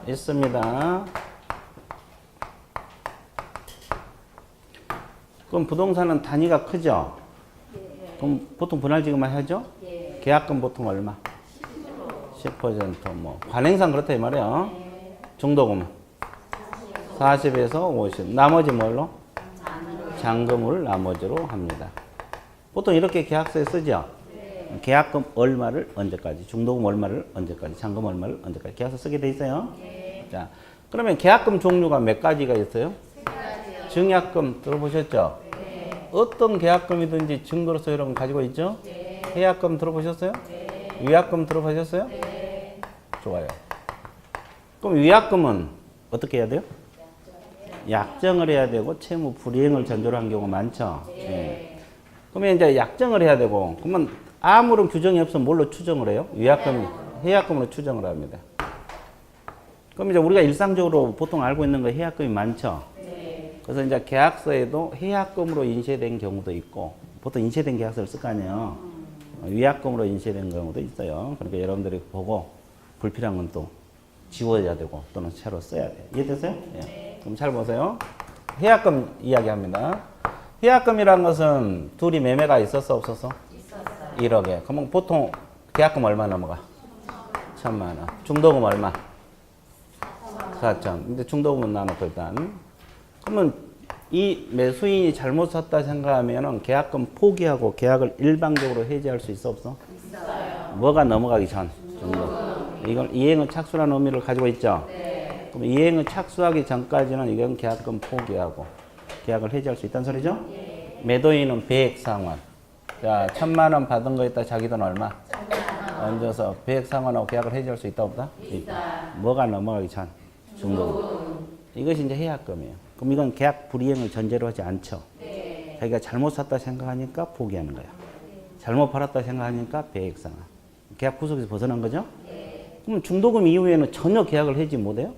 있습니다. 그럼 부동산은 단위가 크죠? 그럼 보통 분할지급만 하죠? 계약금 보통 얼마? 10% 뭐 관행상 그렇다 이 말이에요. 중도금은 40에서 50. 나머지 뭘로? 잔금을 나머지로 합니다. 보통 이렇게 계약서에 쓰죠? 계약금 얼마를 언제까지, 중도금 얼마를 언제까지, 잔금 얼마를 언제까지 계약서 쓰게 돼 있어요. 자, 그러면 계약금 종류가 몇 가지가 있어요? 증약금 들어보셨죠? 어떤 계약금이든지 증거로서 여러분 가지고 있죠? 해약금 들어보셨어요? 위약금 들어보셨어요? 좋아요. 그럼 위약금은 어떻게 해야 돼요? 약정을 해야 되고 채무 불이행을 전제로 한 경우가 많죠. 그러면 이제 약정을 해야 되고, 그러면 아무런 규정이 없으면 뭘로 추정을 해요? 위약금, 해약금으로 추정을 합니다. 그럼 이제 우리가 일상적으로 보통 알고 있는 거 해약금이 많죠. 그래서 이제 계약서에도 해약금으로 인쇄된 경우도 있고, 보통 인쇄된 계약서를 쓸 거 아니에요. 위약금으로 인쇄된 경우도 있어요. 그러니까 여러분들이 보고 불필요한 건 또 지워야 되고 또는 새로 써야 돼요. 이해됐어요? 그럼 잘 보세요. 해약금 이야기합니다. 해약금이라는 것은 둘이 매매가 있었어 없었어? 있었어요. 1억에. 그러면 보통 계약금 얼마 넘어가? 1,000만 원. 중도금 얼마? 4천. 근데 중도금은 나눠고 일단. 그러면 이 매수인이 잘못 샀다 생각하면은 계약금 포기하고 계약을 일방적으로 해지할 수 있어 없어? 있어요. 뭐가 넘어가기 전? 중도금. 이건 이행의 착수라는 의미를 가지고 있죠? 그럼 이행을 착수하기 전까지는 이건 계약금 포기하고 계약을 해지할 수 있다는 소리죠? 매도인은 배액 상환. 자, 1,000만 원 받은 거 있다. 자기 돈 얼마? 얹어서 배액 상환하고 계약을 해지할 수 있다 없다? 있다. 뭐가 넘어가기 전? 중도금. 이것이 이제 해약금이에요. 그럼 이건 계약 불이행을 전제로 하지 않죠? 자기가 잘못 샀다 생각하니까 포기하는 거야. 잘못 팔았다 생각하니까 배액 상환. 계약 구속에서 벗어난 거죠? 그럼 중도금 이후에는 전혀 계약을 해지 못해요?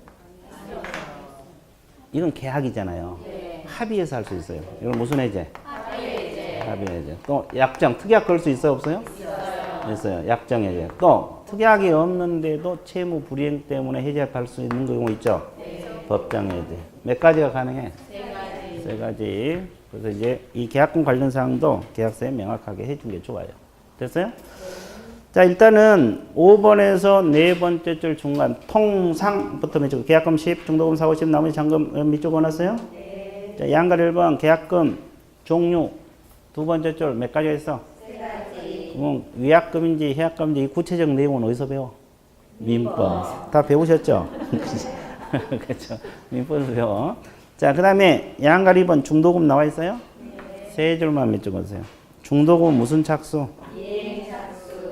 이건 계약이잖아요. 합의해서 할 수 있어요. 이건 무슨 해제? 합의 해제. 또 약정, 특약 걸 수 있어요? 없어요? 있어요. 약정 해제. 또 특약이 없는데도 채무 불이행 때문에 해제할 수 있는 경우 있죠? 법정 해제. 몇 가지가 가능해? 세 가지. 그래서 이제 이 계약금 관련 사항도 계약서에 명확하게 해준 게 좋아요. 됐어요? 자, 일단은 5번에서 네 번째 줄 중간 통상부터 밑줄 계약금 10, 중도금 4, 50, 나머지 잔금 밑줄 원하세요? 자, 양가 1번 계약금 종류 두 번째 줄 몇 가지가 있어? 세 가지. 그럼 위약금인지 해약금인지 이 구체적 내용은 어디서 배워? 민법. 다 배우셨죠? 그렇죠. 민법에서 배워. 자, 그 다음에 양가 2번 중도금 나와 있어요? 세 줄만 밑줄 그으세요. 중도금 무슨 착수?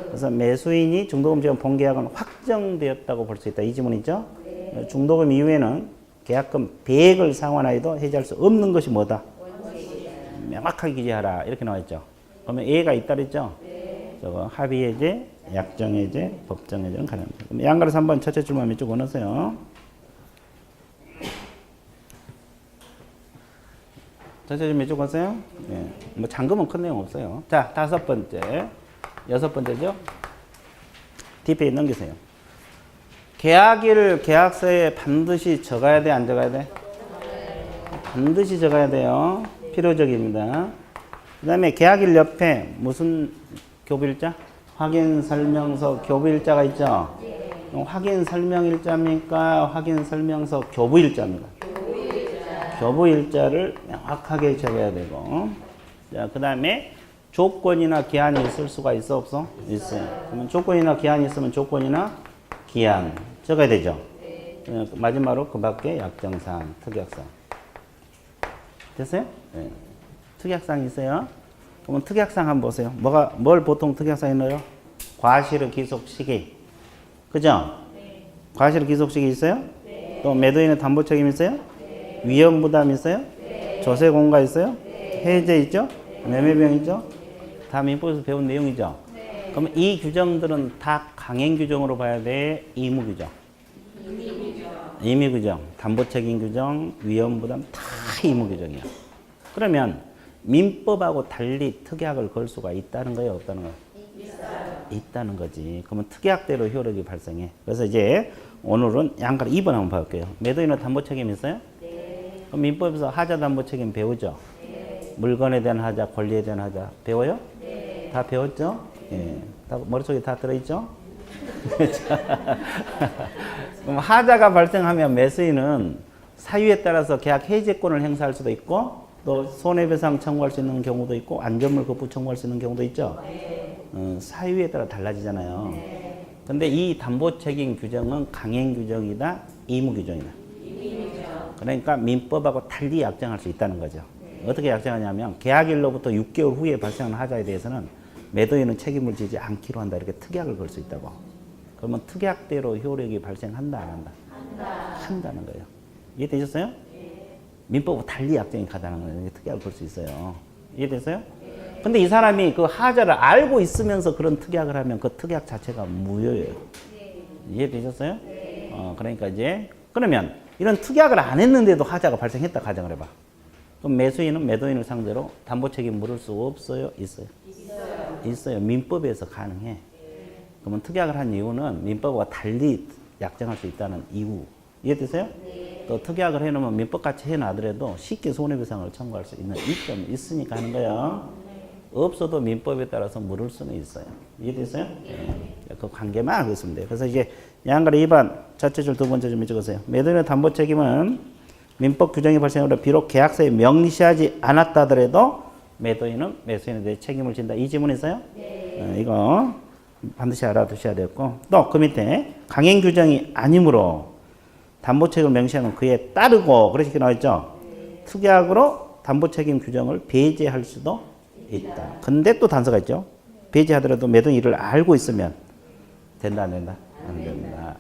그래서 매수인이 중도금 지금 본계약은 확정되었다고 볼 수 있다. 이 지문이죠? 중도금 이후에는 계약금 배액을 상환하여도 해지할 수 없는 것이 뭐다? 명확하게 기재하라. 이렇게 나와 있죠. 그러면 A가 있다 그랬죠? 저거 합의 해제, 약정 해제, 법정 해제는 가능합니다. 그럼 양가로 3번 첫째 줄만 밑줄 그어놓으세요. 첫째 줄 밑줄 그었어요? 네. 뭐 잔금은 큰 내용 없어요. 자, 다섯 번째. 여섯 번째죠? 뒷페이지 넘기세요. 계약일 계약서에 반드시 적어야 돼, 안 적어야 돼? 반드시 적어야 돼요. 필요적입니다. 그 다음에 계약일 옆에 무슨 교부일자? 확인설명서 교부일자가 있죠? 확인설명일자입니까? 확인설명서 교부일자입니까? 교부일자를 명확하게 적어야 되고. 자, 그 다음에 조건이나 기한이 있을 수가 있어 없어? 있어요. 그러면 조건이나 기한이 있으면 조건이나 기한 적어야 되죠. 마지막으로 그 밖에 약정사항, 특약사항. 됐어요? 네. 특약사항이 있어요. 그러면 특약사항 한번 보세요. 뭘 보통 특약사항에 넣어요? 과실의 기속 시기. 그죠? 과실의 기속 시기 있어요? 또 매도인의 담보 책임 있어요? 위험 부담 있어요? 조세 공가 있어요? 해제 있죠? 매매비용 있죠? 다 민법에서 배운 내용이죠? 그러면 이 규정들은 다 강행 규정으로 봐야 돼? 의무 규정? 의무 규정. 담보 책임 규정, 위험 부담 다 의무 규정이야. 그러면 민법하고 달리 특약을 걸 수가 있다는 거예요? 없다는 거예요? 있다는 거지. 그러면 특약대로 효력이 발생해. 그래서 이제 오늘은 양가로 2번 한번 봐볼게요. 매도인은 담보 책임 있어요? 그럼 민법에서 하자 담보 책임 배우죠? 물건에 대한 하자, 권리에 대한 하자 배워요? 네. 다 배웠죠? 예. 다 머릿속에 다 들어있죠? 그럼 하자가 발생하면 매수인은 사유에 따라서 계약 해지권을 행사할 수도 있고 또 손해배상 청구할 수 있는 경우도 있고 안전물 거부 청구할 수 있는 경우도 있죠. 사유에 따라 달라지잖아요. 근데 이 담보책임 규정은 강행 규정이다, 의무 규정이다. 그러니까 민법하고 달리 약정할 수 있다는 거죠. 어떻게 약정하냐면 계약일로부터 6개월 후에 발생하는 하자에 대해서는 매도인은 책임을 지지 않기로 한다. 이렇게 특약을 걸 수 있다고. 그러면 특약대로 효력이 발생한다, 안 한다? 한다는 거예요. 이해되셨어요? 네. 민법하고 달리 약정이 가다는 거예요. 특약을 걸 수 있어요. 이해됐어요? 네. 근데 이 사람이 그 하자를 알고 있으면서 그런 특약을 하면 그 특약 자체가 무효예요. 네. 이해되셨어요? 네. 그러니까 이제 그러면 이런 특약을 안 했는데도 하자가 발생했다 가정을 해봐. 그럼 매수인은 매도인을 상대로 담보 책임 물을 수 없어요? 있어요? 있어요. 민법에서 가능해. 그러면 특약을 한 이유는 민법과 달리 약정할 수 있다는 이유. 이해되세요? 네. 또 특약을 해놓으면 민법같이 해놔더라도 쉽게 손해배상을 청구할 수 있는 이점이 있으니까 하는 거예요. 없어도 민법에 따라서 물을 수는 있어요. 이해되세요? 네. 그 관계만 알고 있으면 돼요. 그래서 이제 양가리 2번 첫째 줄 두 번째 줄 적으세요. 매도인의 담보 책임은 민법 규정이 발생하므로 비록 계약서에 명시하지 않았다 하더라도 매도인은 매수인에 대해 책임을 진다. 이 지문 있어요? 네. 이거 반드시 알아두셔야 되고 또 그 밑에 강행 규정이 아니므로 담보 책임을 명시하는 그에 따르고 그렇게 나와있죠. 네. 특약으로 담보 책임 규정을 배제할 수도 있다. 근데 또 단서가 있죠. 배제하더라도 매도인 이를 알고 있으면 된다 안 된다? 안 된다.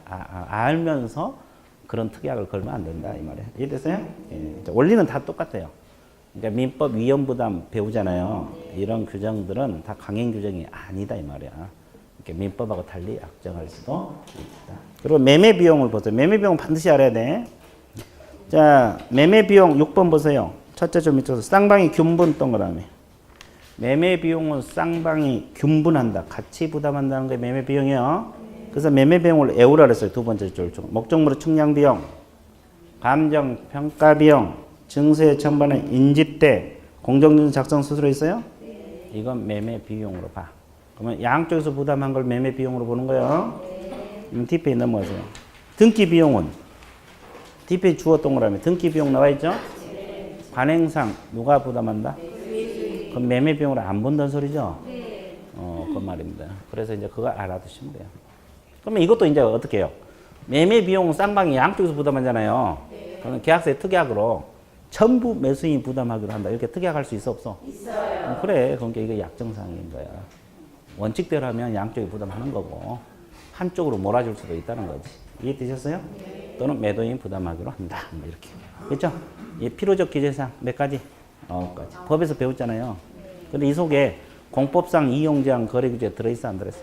알면서 그런 특약을 걸면 안 된다 이 말이에요. 이해됐어요? 예. 원리는 다 똑같아요. 그러니까 민법 위헌부담 배우잖아요. 이런 규정들은 다 강행 규정이 아니다 이 말이야. 이렇게 민법하고 달리 약정할 수도 있다. 그리고 매매 비용을 보세요. 매매 비용은 반드시 알아야 돼. 자, 매매 비용 6번 보세요. 첫째 줄 밑에서 쌍방이 균분 동그라미. 매매 비용은 쌍방이 균분한다. 같이 부담한다는 게 매매 비용이에요. 그래서 매매 비용을 외우라 그랬어요. 두 번째 줄 중. 목적물의 측량 비용, 감정 평가 비용, 증세 전반의 인지대, 공정증 작성 수수료 있어요? 이건 매매 비용으로 봐. 그러면 양쪽에서 부담한 걸 매매 비용으로 보는 거예요. 뒷페이지 넘어가세요. 등기 비용은 뒷페이지 주어 동그라미 등기 비용 나와 있죠? 관행상 누가 부담한다? 그럼 매매 비용으로 안 본다는 소리죠? 그 말입니다. 그래서 이제 그거 알아두시면 돼요. 그러면 이것도 이제 어떻게 해요? 매매 비용 쌍방이 양쪽에서 부담하잖아요. 그러면 계약서의 특약으로 전부 매수인이 부담하기로 한다. 이렇게 특약할 수 있어 없어? 있어요. 그래. 그러니까 이게 약정사항인 거야. 원칙대로 하면 양쪽이 부담하는 거고 한쪽으로 몰아줄 수도 있다는 거지. 이해되셨어요? 네. 또는 매도인이 부담하기로 한다. 뭐 이렇게. 그렇죠? 이 필요적 기재사항 몇 가지? 9가지. 법에서 배웠잖아요. 근데 이 속에 공법상 이용제한 거래규제 들어있어 안 들어있어?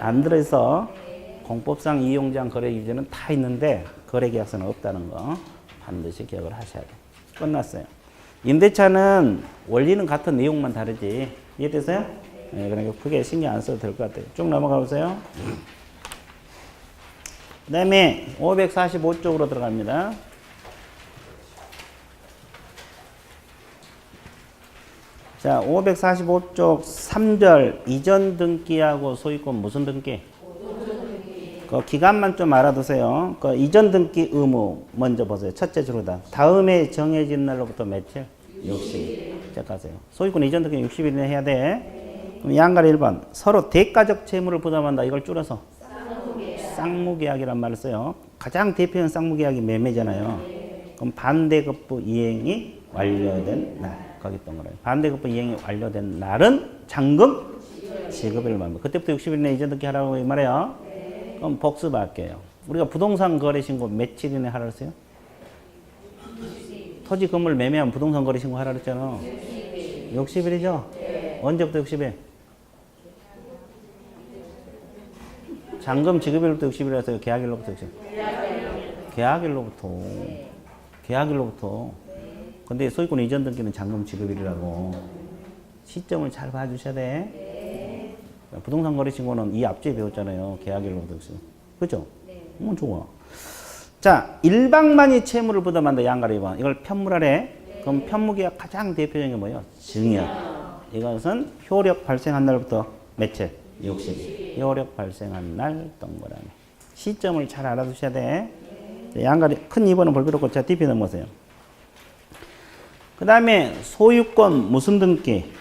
안 들어있어. 공법상 이용제한 거래규제는 다 있는데 거래계약서는 없다는 거 반드시 기억을 하셔야 돼요. 끝났어요. 임대차는 원리는 같은 내용만 다르지. 이해되세요? 네, 그러니까 크게 신경 안 써도 될 것 같아요. 쭉 넘어가 보세요. 그 다음에 545쪽으로 들어갑니다. 자, 545쪽 3절 이전 등기하고 소유권 무슨 등기? 그 기간만 좀 알아두세요. 그 이전 등기 의무 먼저 보세요. 첫째 줄로다. 다음에 정해진 날로부터 며칠? 60일. 체크하세요. 소유권 이전 등기 60일 이내 해야 돼. 그럼 양가리 1번. 서로 대가적 채무를 부담한다. 이걸 줄여서 쌍무계약이란 말을 써요. 가장 대표적인 쌍무계약이 매매잖아요. 그럼 반대급부 이행이 완료된 날. 거기 있던 거예요. 반대급부 이행이 완료된 날은 잔금 지급일 말입니다. 그때부터 60일 내에 이전 등기 하라고 이 말이에요. 그럼 복습할게요. 우리가 부동산 거래 신고 며칠 이내 하라 그랬어요? 토지 건물 매매하면 부동산 거래 신고 하라 그랬잖아. 60일이죠? 언제부터 60일? 잔금 지급일부터 60일이라서요. 계약일로부터 60일. 계약일로부터. 근데 소유권 이전 등기는 잔금 지급일이라고. 시점을 잘 봐주셔야 돼. 부동산 거래 신고는 이 앞뒤에 배웠잖아요. 계약일로부터 60일. 그죠? 좋아. 자, 일방만이 채무를 부담한다. 양가리 2번. 이걸 편물하래. 그럼 편무계약 가장 대표적인 게 뭐예요? 증여. 이것은 효력 발생한 날부터 며칠? 60일. 효력 발생한 날 동그라미. 시점을 잘 알아두셔야 돼. 양가리 큰 2번은 볼 필요 없고 자 DP 넘어서요. 그 다음에 소유권 무슨 등기?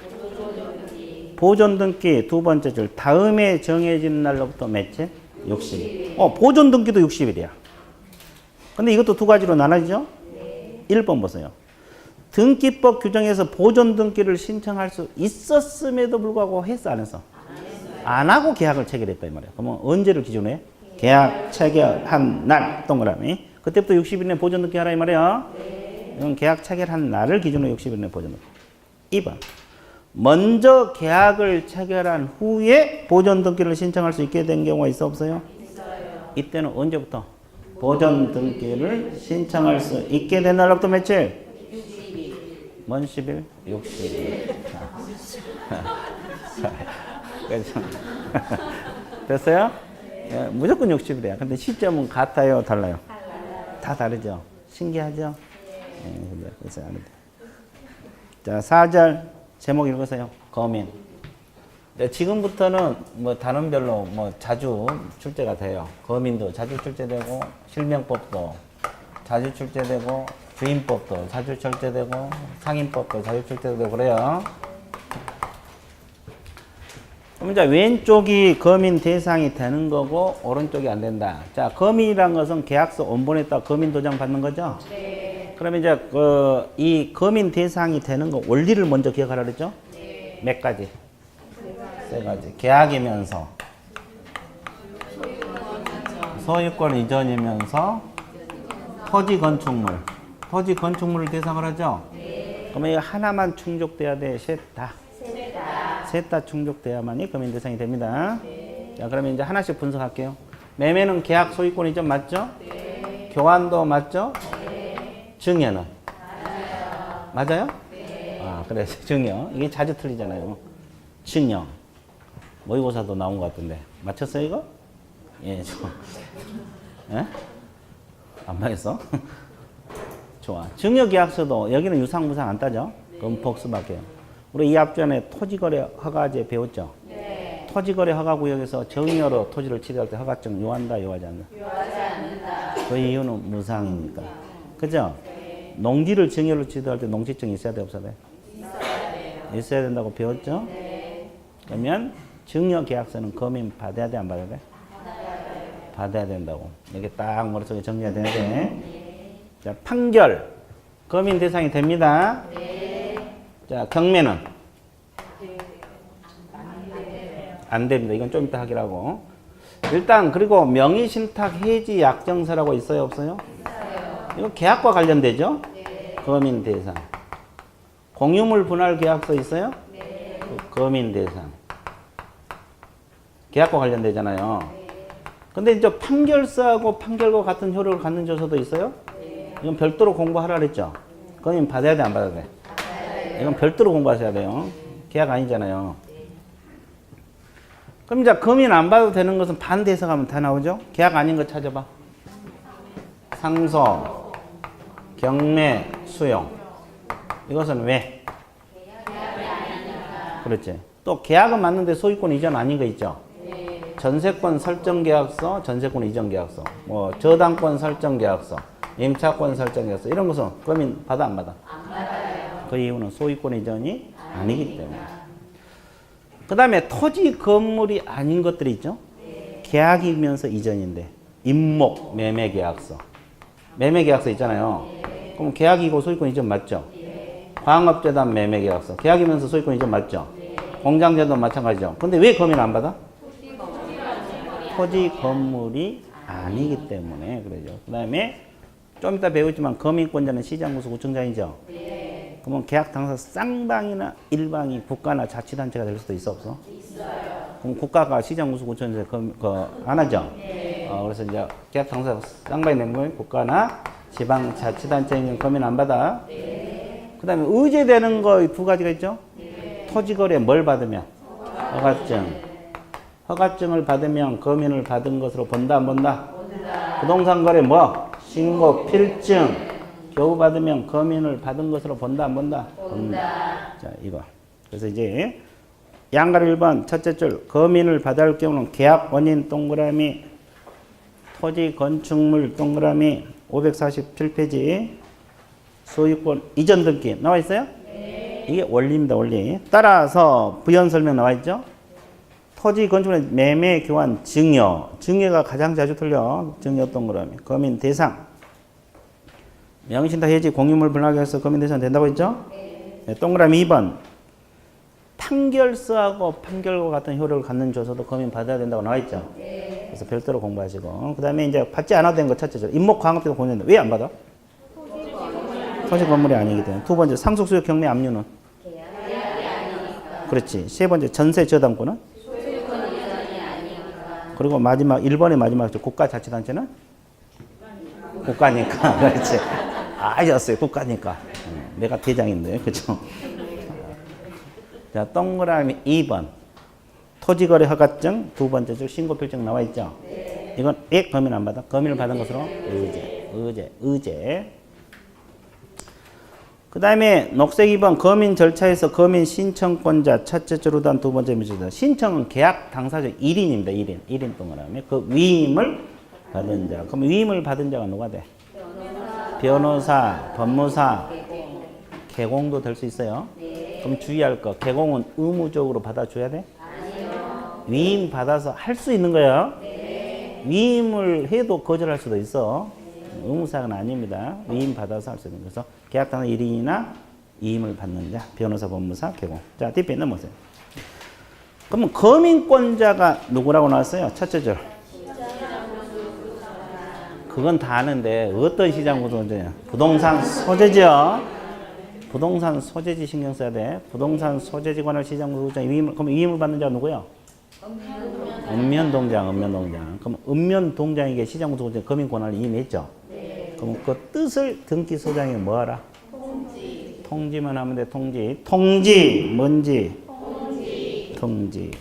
보존 등기 두 번째 줄. 다음에 정해진 날로부터 며칠? 60일. 보존 등기도 60일이야. 근데 이것도 두 가지로 나눠지죠? 1번 보세요. 등기법 규정에서 보존 등기를 신청할 수 있었음에도 불구하고 했어 안 했어? 안 하고 계약을 체결했다 이 말이야. 그러면 언제를 기준으로 해? 계약 체결한 날 동그라미. 그때부터 60일 내에 보존 등기 하라 이 말이야. 이건 계약 체결한 날을 기준으로 60일 내에 보존 등기. 2번. 먼저 계약을 체결한 후에 보존 등기를 신청할 수 있게 된 경우가 있어 없어요? 있어요. 이때는 언제부터? 보존 등기를 신청할 수 있게 된 날로부터 며칠? 60일. 뭔 10일? 60일. 됐어요? 네. 무조건 60일이야. 근데 시점은 같아요? 달라요? 다 다르죠? 신기하죠? 네, 그래서 안 돼. 자, 4절 제목 읽으세요. 거민. 지금부터는 뭐 단원별로 뭐 자주 출제가 돼요. 거민도 자주 출제되고 실명법도 자주 출제되고 주임법도 자주 출제되고 상임법도 자주 출제되고 그래요. 그럼 이제 왼쪽이 거민 대상이 되는 거고 오른쪽이 안 된다. 자, 거민이란 것은 계약서 원본에다 거민 도장 받는 거죠? 네. 그러면 이제 이 거민 대상이 되는 거 원리를 먼저 기억하라 그랬죠? 네. 몇 가지? 세 가지. 계약이면서 소유권 이전이면서 토지 건축물. 토지 건축물을 대상을 하죠? 네. 그러면 이거 하나만 충족돼야 돼? 셋 다? 셋 다 충족돼야만이 거민 대상이 됩니다. 네. 자, 그러면 이제 하나씩 분석할게요. 매매는 계약 소유권 이전 맞죠? 네. 교환도 맞죠? 네. 증여는? 맞아요? 네. 아, 그래. 증여. 이게 자주 틀리잖아요. 증여. 모의고사도 나온 것 같은데. 맞췄어요, 이거? 예, 좋아. 예? 안 망했어? 좋아. 증여계약서도 여기는 유상무상 안 따져? 그럼 복수밖에요. 우리 이 앞전에 토지거래 허가제 배웠죠? 네. 토지거래 허가구역에서 정여로 토지를 취득할 때 허가증 요한다, 요하지 않나? 요하지 않는다. 그 이유는 무상이니까. 그죠? 네. 농지를 정여로 취득할 때 농지증이 있어야 돼, 없어야 돼? 있어야 돼요. 있어야 된다고 배웠죠? 네. 그러면 증여계약서는 거민 받아야 돼, 안 받아야 돼? 받아야 된다고. 이게 딱 머릿속에 정리가 되는데. 네. 자, 판결. 거민 대상이 됩니다. 네. 자, 경매는? 안 됩니다. 이건 좀 이따 하기로 하고. 일단, 그리고 명의신탁 해지 약정서라고 있어요, 없어요? 있어요. 이거 계약과 관련되죠? 네. 거민 대상. 공유물 분할 계약서 있어요? 네. 거민 대상. 계약과 관련되잖아요. 네. 근데 이제 판결서하고 판결과 같은 효력을 갖는 조서도 있어요? 네. 이건 별도로 공부하라 그랬죠? 거민 받아야 돼, 안 받아야 돼? 이건 별도로 공부하셔야 돼요. 계약 아니잖아요. 그럼 이제 거민 안 받아도 되는 것은 반대해서 가면 다 나오죠? 계약 아닌 거 찾아봐. 상소, 경매, 수용. 이것은 왜? 그렇지. 또 계약은 맞는데 소유권 이전 아닌 거 있죠? 전세권 설정 계약서, 전세권 이전 계약서, 뭐 저당권 설정 계약서, 임차권 설정 계약서 이런 것은 거민 받아 안 받아? 안 받아요. 그 이유는 소유권 이전이 아니기 때문에. 그 다음에 토지 건물이 아닌 것들이 있죠? 계약이면서 이전인데 임목 매매계약서. 매매계약서 있잖아요. 그럼 계약이고 소유권 이전 맞죠? 광업재단 매매계약서. 계약이면서 소유권 이전 맞죠? 공장재도 마찬가지죠. 근데 왜 거민 안 받아? 토지 건물이 아니기 때문에 그러죠. 그 다음에 좀 이따 배우지만 거민권자는 시장구수 구청장이죠? 그러면 계약 당사 쌍방이나 일방이 국가나 자치단체가 될 수도 있어 없어? 있어요. 그럼 국가가 시장구수구청에서 안 하죠? 네. 그래서 이제 계약 당사 쌍방이 되는 건 국가나 지방자치단체는 거민 안 받아. 네. 그 다음에 의제되는 거 두 가지가 있죠? 네. 토지거래 뭘 받으면? 허가증. 허가증을 받으면 거민을 받은 것으로 본다 안 본다? 본다. 부동산 거래 뭐? 신고 필증. 교부받으면 거민을 받은 것으로 본다 안 본다? 본다. 자, 이거. 그래서 이제 양가로 1번 첫째 줄 거민을 받아야 할 경우는 계약 원인 동그라미 토지 건축물 동그라미 547페이지 소유권 이전 등기 나와 있어요? 네. 이게 원리입니다. 원리. 따라서 부연 설명 나와 있죠? 토지 건축물의 매매 교환 증여. 증여가 가장 자주 틀려. 증여 동그라미. 거민 대상. 명신다 해지 공유물 분할해서 거민 대상 된다고 했죠? 네. 동그라미 2번. 판결서하고 판결과 같은 효력을 갖는 조서도 거민 받아야 된다고 나와 있죠? 네. 그래서 별도로 공부하시고. 그 다음에 이제 받지 않아도 되는 거 첫째 줄. 임목 광업 때도 공유한다. 왜 안 받아? 토지 건물이 아니기 때문에. 두 번째 상속수요 경매 압류는? 계약이 아니니까. 그렇지. 세 번째 전세 저당권은? 소유권 이전이 아니니까. 그리고 마지막 1번의 마지막 국가자치단체는? 국가니까. 그렇지. 아셨어요. 국가니까. 내가 대장인데. 그렇죠? 자, 동그라미 2번. 토지거래 허가증 두 번째 줄 신고필증 나와 있죠? 네. 이건 왜 거민 안 받아? 거민을 받은 것으로 의제. 그 다음에 녹색 2번 거민 절차에서 거민 신청권자 첫째 줄 우단 두 번째 미주다. 신청은 계약 당사자 1인입니다. 1인 동그라미. 그 위임을 받은 자. 그럼 위임을 받은 자가 누가 돼? 변호사, 법무사, 개공도 될 수 있어요. 그럼 주의할 거. 개공은 의무적으로 받아줘야 돼? 아니요. 위임 받아서 할 수 있는 거예요. 네. 위임을 해도 거절할 수도 있어. 의무사항은 아닙니다. 위임 받아서 할 수 있는 거죠. 계약 당사 1인이나 위임을 받는 자, 변호사, 법무사, 개공. 자, 뒷배 넘어오세요. 그러면 거민권자가 누구라고 나왔어요? 첫째 줄. 그건 다 아는데 어떤 시장 구조냐? 부동산 소재죠. 부동산 소재지 신경 써야 돼. 부동산 소재지 관할 시장 구조장 위임을, 그럼 위임을 받는 자가 누구요? 읍면동장. 그럼 읍면동장에게 시장 구조장 거민 권한을 위임했죠. 네. 그럼 그 뜻을 등기소장이 뭐하라? 통지만 하면 돼. 통지 뭔지? 통지.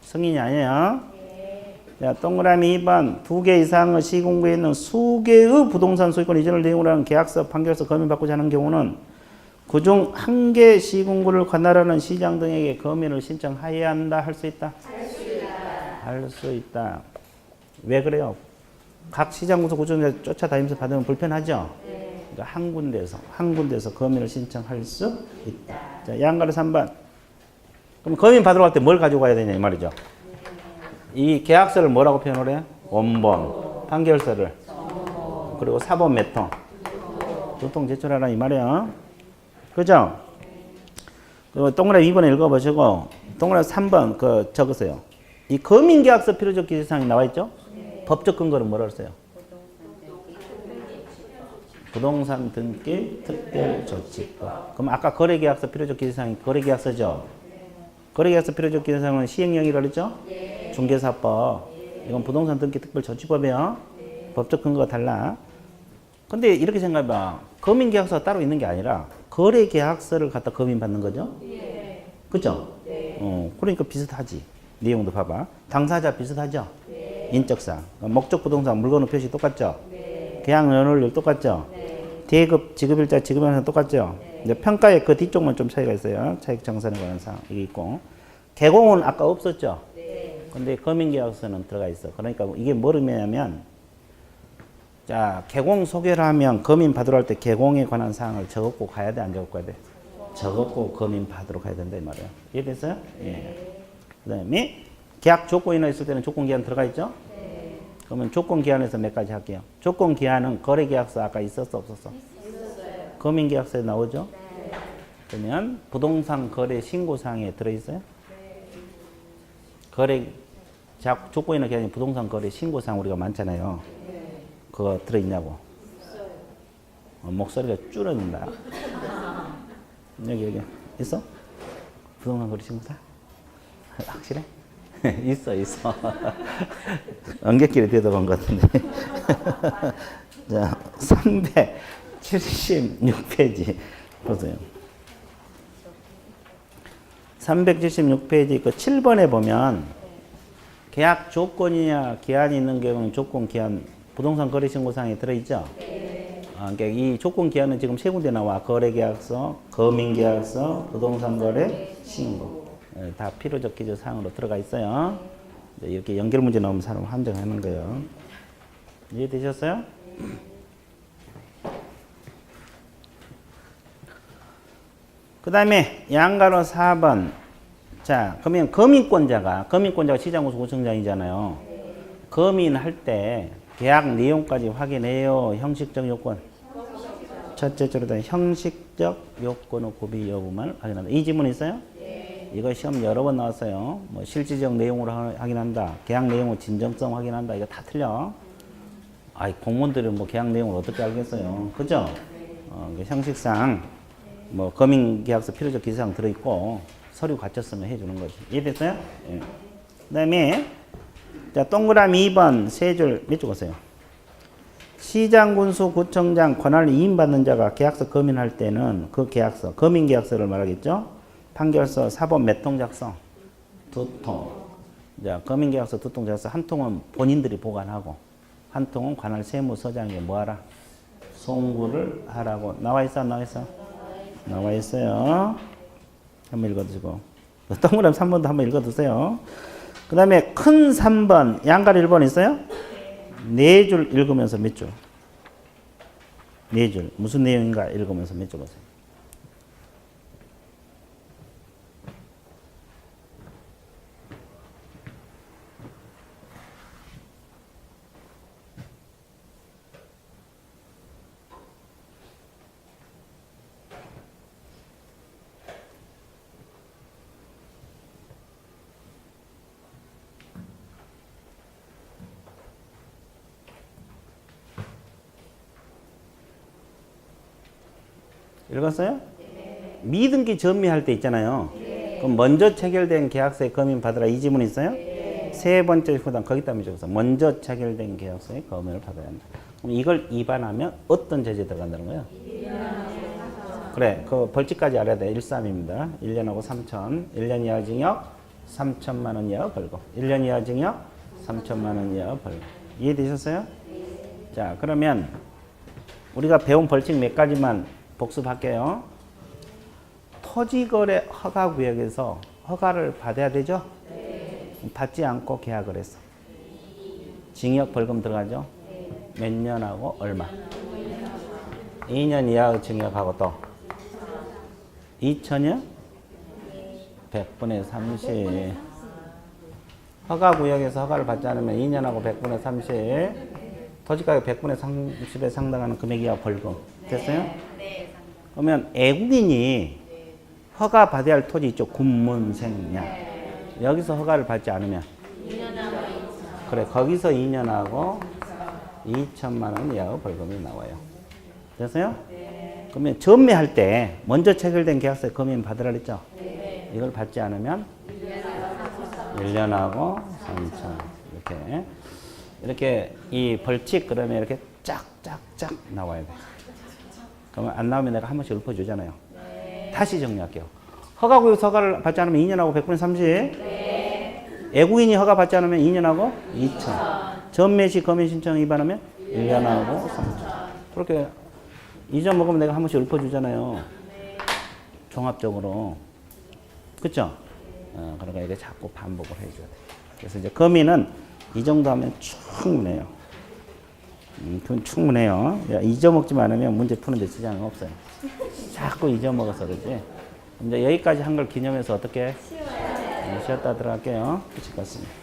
승인이 아니에요. 네. 자, 동그라미 2번 두 개 이상의 시공구에 있는 수개의 부동산 소유권 이전을 내용으로 하는 계약서, 판결서 거민받고자 하는 경우는 그중 한 개 시공구를 관할하는 시장 등에게 거민을 신청해야 한다. 할 수 있다? 할 수 있다. 왜 그래요? 각 시장구조 구조에 쫓아다니면서 받으면 불편하죠? 네. 그러니까 한 군데서 거민을 신청할 수 있다. 자, 양가로 3번. 그럼 거민 받으러 갈 때 뭘 가지고 가야 되냐 이 말이죠. 이 계약서를 뭐라고 표현을 해? 원본, 판결서를, 그리고 사본 몇 통? 2통 제출하라 이 말이야. 그죠? 그리고 동그라미 2번에 읽어보시고 동그라미 3번 그 적으세요. 이 거민계약서 필요적 기재사항이 나와 있죠? 네. 법적 근거는 뭐라고 했어요? 부동산 등기 특별조치법. 그럼 아까 거래계약서 필요적 기재사항이 거래계약서죠? 거래계약서 필요적 기재사항은 시행령이라고 그랬죠? 네. 중개사법. 이건 부동산 등기 특별조치법이에요. 네. 법적 근거가 달라. 근데 이렇게 생각해봐. 거민계약서가 따로 있는 게 아니라 거래계약서를 갖다 거민받는 거죠? 네. 그죠? 네. 그러니까 비슷하지. 내용도 봐봐. 당사자 비슷하죠? 네. 인적사항. 목적 부동산 물건의 표시 똑같죠? 네. 계약 연월일 똑같죠? 네. 대급, 지급일자, 지급일자는 똑같죠? 네. 이제 평가의 그 뒤쪽만 좀 차이가 있어요. 차익 정산에 관한 사항. 이게 있고. 개공은 아까 없었죠? 네. 근데 거민계약서는 들어가 있어. 그러니까 이게 뭘 의미하냐면 자, 개공 소개를 하면 거민 받으러 갈 때 개공에 관한 사항을 적었고 가야 돼? 안 적었고 가야 돼? 적었고 거민 받으러 가야 된다 이 말이에요. 이해됐어요? 예. 그 다음에 계약 조건이나 있을 때는 조건기한 들어가 있죠? 네. 그러면 조건기한에서 몇 가지 할게요. 조건기한은 거래계약서 아까 있었어 없었어? 있었어요. 거민계약서에 나오죠? 네. 그러면 부동산 거래 신고사항에 들어있어요? 네. 거래 조건이나 기한이 부동산 거래 신고사항 우리가 많잖아요. 그거 들어있냐고? 목소리가 줄어든다. 여기 있어? 부동산 거래 신고사? 확실해? 있어. 엉겹길에 대답한 것 같은데. 자, 376페이지 보세요. 376페이지 그 7번에 보면 계약 조건이냐 기한이 있는 경우는 조건 기한 부동산 거래 신고사항에 들어있죠? 네. 그러니까 이 조건 기한은 지금 세 군데 나와. 거래계약서, 거민계약서, 부동산거래, 신고. 다 필요적 기재 사항으로 들어가 있어요. 이렇게 연결 문제 나오면 사람 함정하는 거예요. 이해되셨어요? 그 다음에 양가로 4번. 자, 그러면 거민권자가 시장구수 구청장이잖아요. 거민할 때 계약 내용까지 확인해요. 형식적 요건. 첫째로 된 형식적 요건의 구비 여부만 확인한다. 이 지문 있어요? 네. 이거 시험 여러 번 나왔어요. 뭐 실질적 내용으로 확인한다. 계약 내용의 진정성 확인한다. 이거 다 틀려. 아이, 공무원들은 뭐 계약 내용을 어떻게 알겠어요. 그죠? 형식상 뭐 거민계약서 필요적 기사항 들어있고 서류 갖췄으면 해주는 거지. 이해됐어요? 예. 그 다음에 자, 동그라미 2번 세 줄 몇 줄 오세요? 시장군수 구청장 권한을 이임받는 자가 계약서 거민할 때는 그 계약서, 거민계약서를 말하겠죠? 판결서, 사본 몇 통 작성? 2통. 자, 거민계약서 2통 작성, 한 통은 본인들이 보관하고, 한 통은 관할 세무서장에게 뭐하라? 송구를 하라고. 나와 있어, 안 나와 있어? 나와 있어요. 한번 읽어주시고. 동그라미 3번도 한번 읽어두세요. 그 다음에 큰 3번, 양갈 1번 있어요? 네 줄 읽으면서 몇 줄? 네 줄. 무슨 내용인가 읽으면서 몇 줄 보세요. 읽었어요? 네. 미등기 전미할 때 있잖아요. 네. 그럼 먼저 체결된 계약서에 검인 받으라 이 지문 있어요? 네. 세 번째 후단 거기다 적어서 먼저 체결된 계약서에 검인을 받아야 한다. 그럼 이걸 위반하면 어떤 제재 들어간다는 거예요? 그래, 그 벌칙까지 알아야 돼. 13입니다. 1년하고 3천. 1년 이하 징역 3천만 원 이하 벌금. 1년 이하 징역 3천만 원 이하 벌금. 이해되셨어요? 네. 자, 그러면 우리가 배운 벌칙 몇 가지만 복습할게요. 토지거래 허가구역에서 허가를 받아야 되죠? 네. 받지 않고 계약을 했어. 징역 벌금 들어가죠? 네. 몇 년하고 얼마? 2년 이하의 징역하고 또 2천여? 100분의 30. 허가구역에서 허가를 받지 않으면 2년하고 100분의 30. 토지가격 100분의 30에 상당하는 금액 이하 벌금. 됐어요? 네. 그러면 애국인이 허가 받아야 할 토지 있죠. 군문생략. 여기서 허가를 받지 않으면 2년하고 그래, 거기서 2년하고 2천만 원 이하의 벌금이 나와요. 됐어요? 네. 그러면 전매할 때 먼저 체결된 계약서에 검인 받으라 그랬죠? 네. 이걸 받지 않으면 1년하고 3천. 이렇게 이 벌칙 그러면 이렇게 짝짝짝 나와야 돼. 그러면 안 나오면 내가 한 번씩 읊어주잖아요. 네. 다시 정리할게요. 허가구역에서 허가를 받지 않으면 2년하고 100분의 30. 네. 애국인이 허가 받지 않으면 2년하고 2천. 전매시 검인 신청 위반하면 1년하고 3천. 그렇게 잊어먹으면 내가 한 번씩 읊어주잖아요. 네. 종합적으로. 그쵸? 그러니까 이게 자꾸 반복을 해줘야 돼. 그래서 이제 검인은 이 정도 하면 충분해요. 그건 충분해요. 잊어먹지 않으면 문제 푸는데 지장은 없어요. 자꾸 잊어먹어서 그러지. 이제 여기까지 한 걸 기념해서 어떻게? 쉬었다 들어갈게요. 끝일 것 같습니다.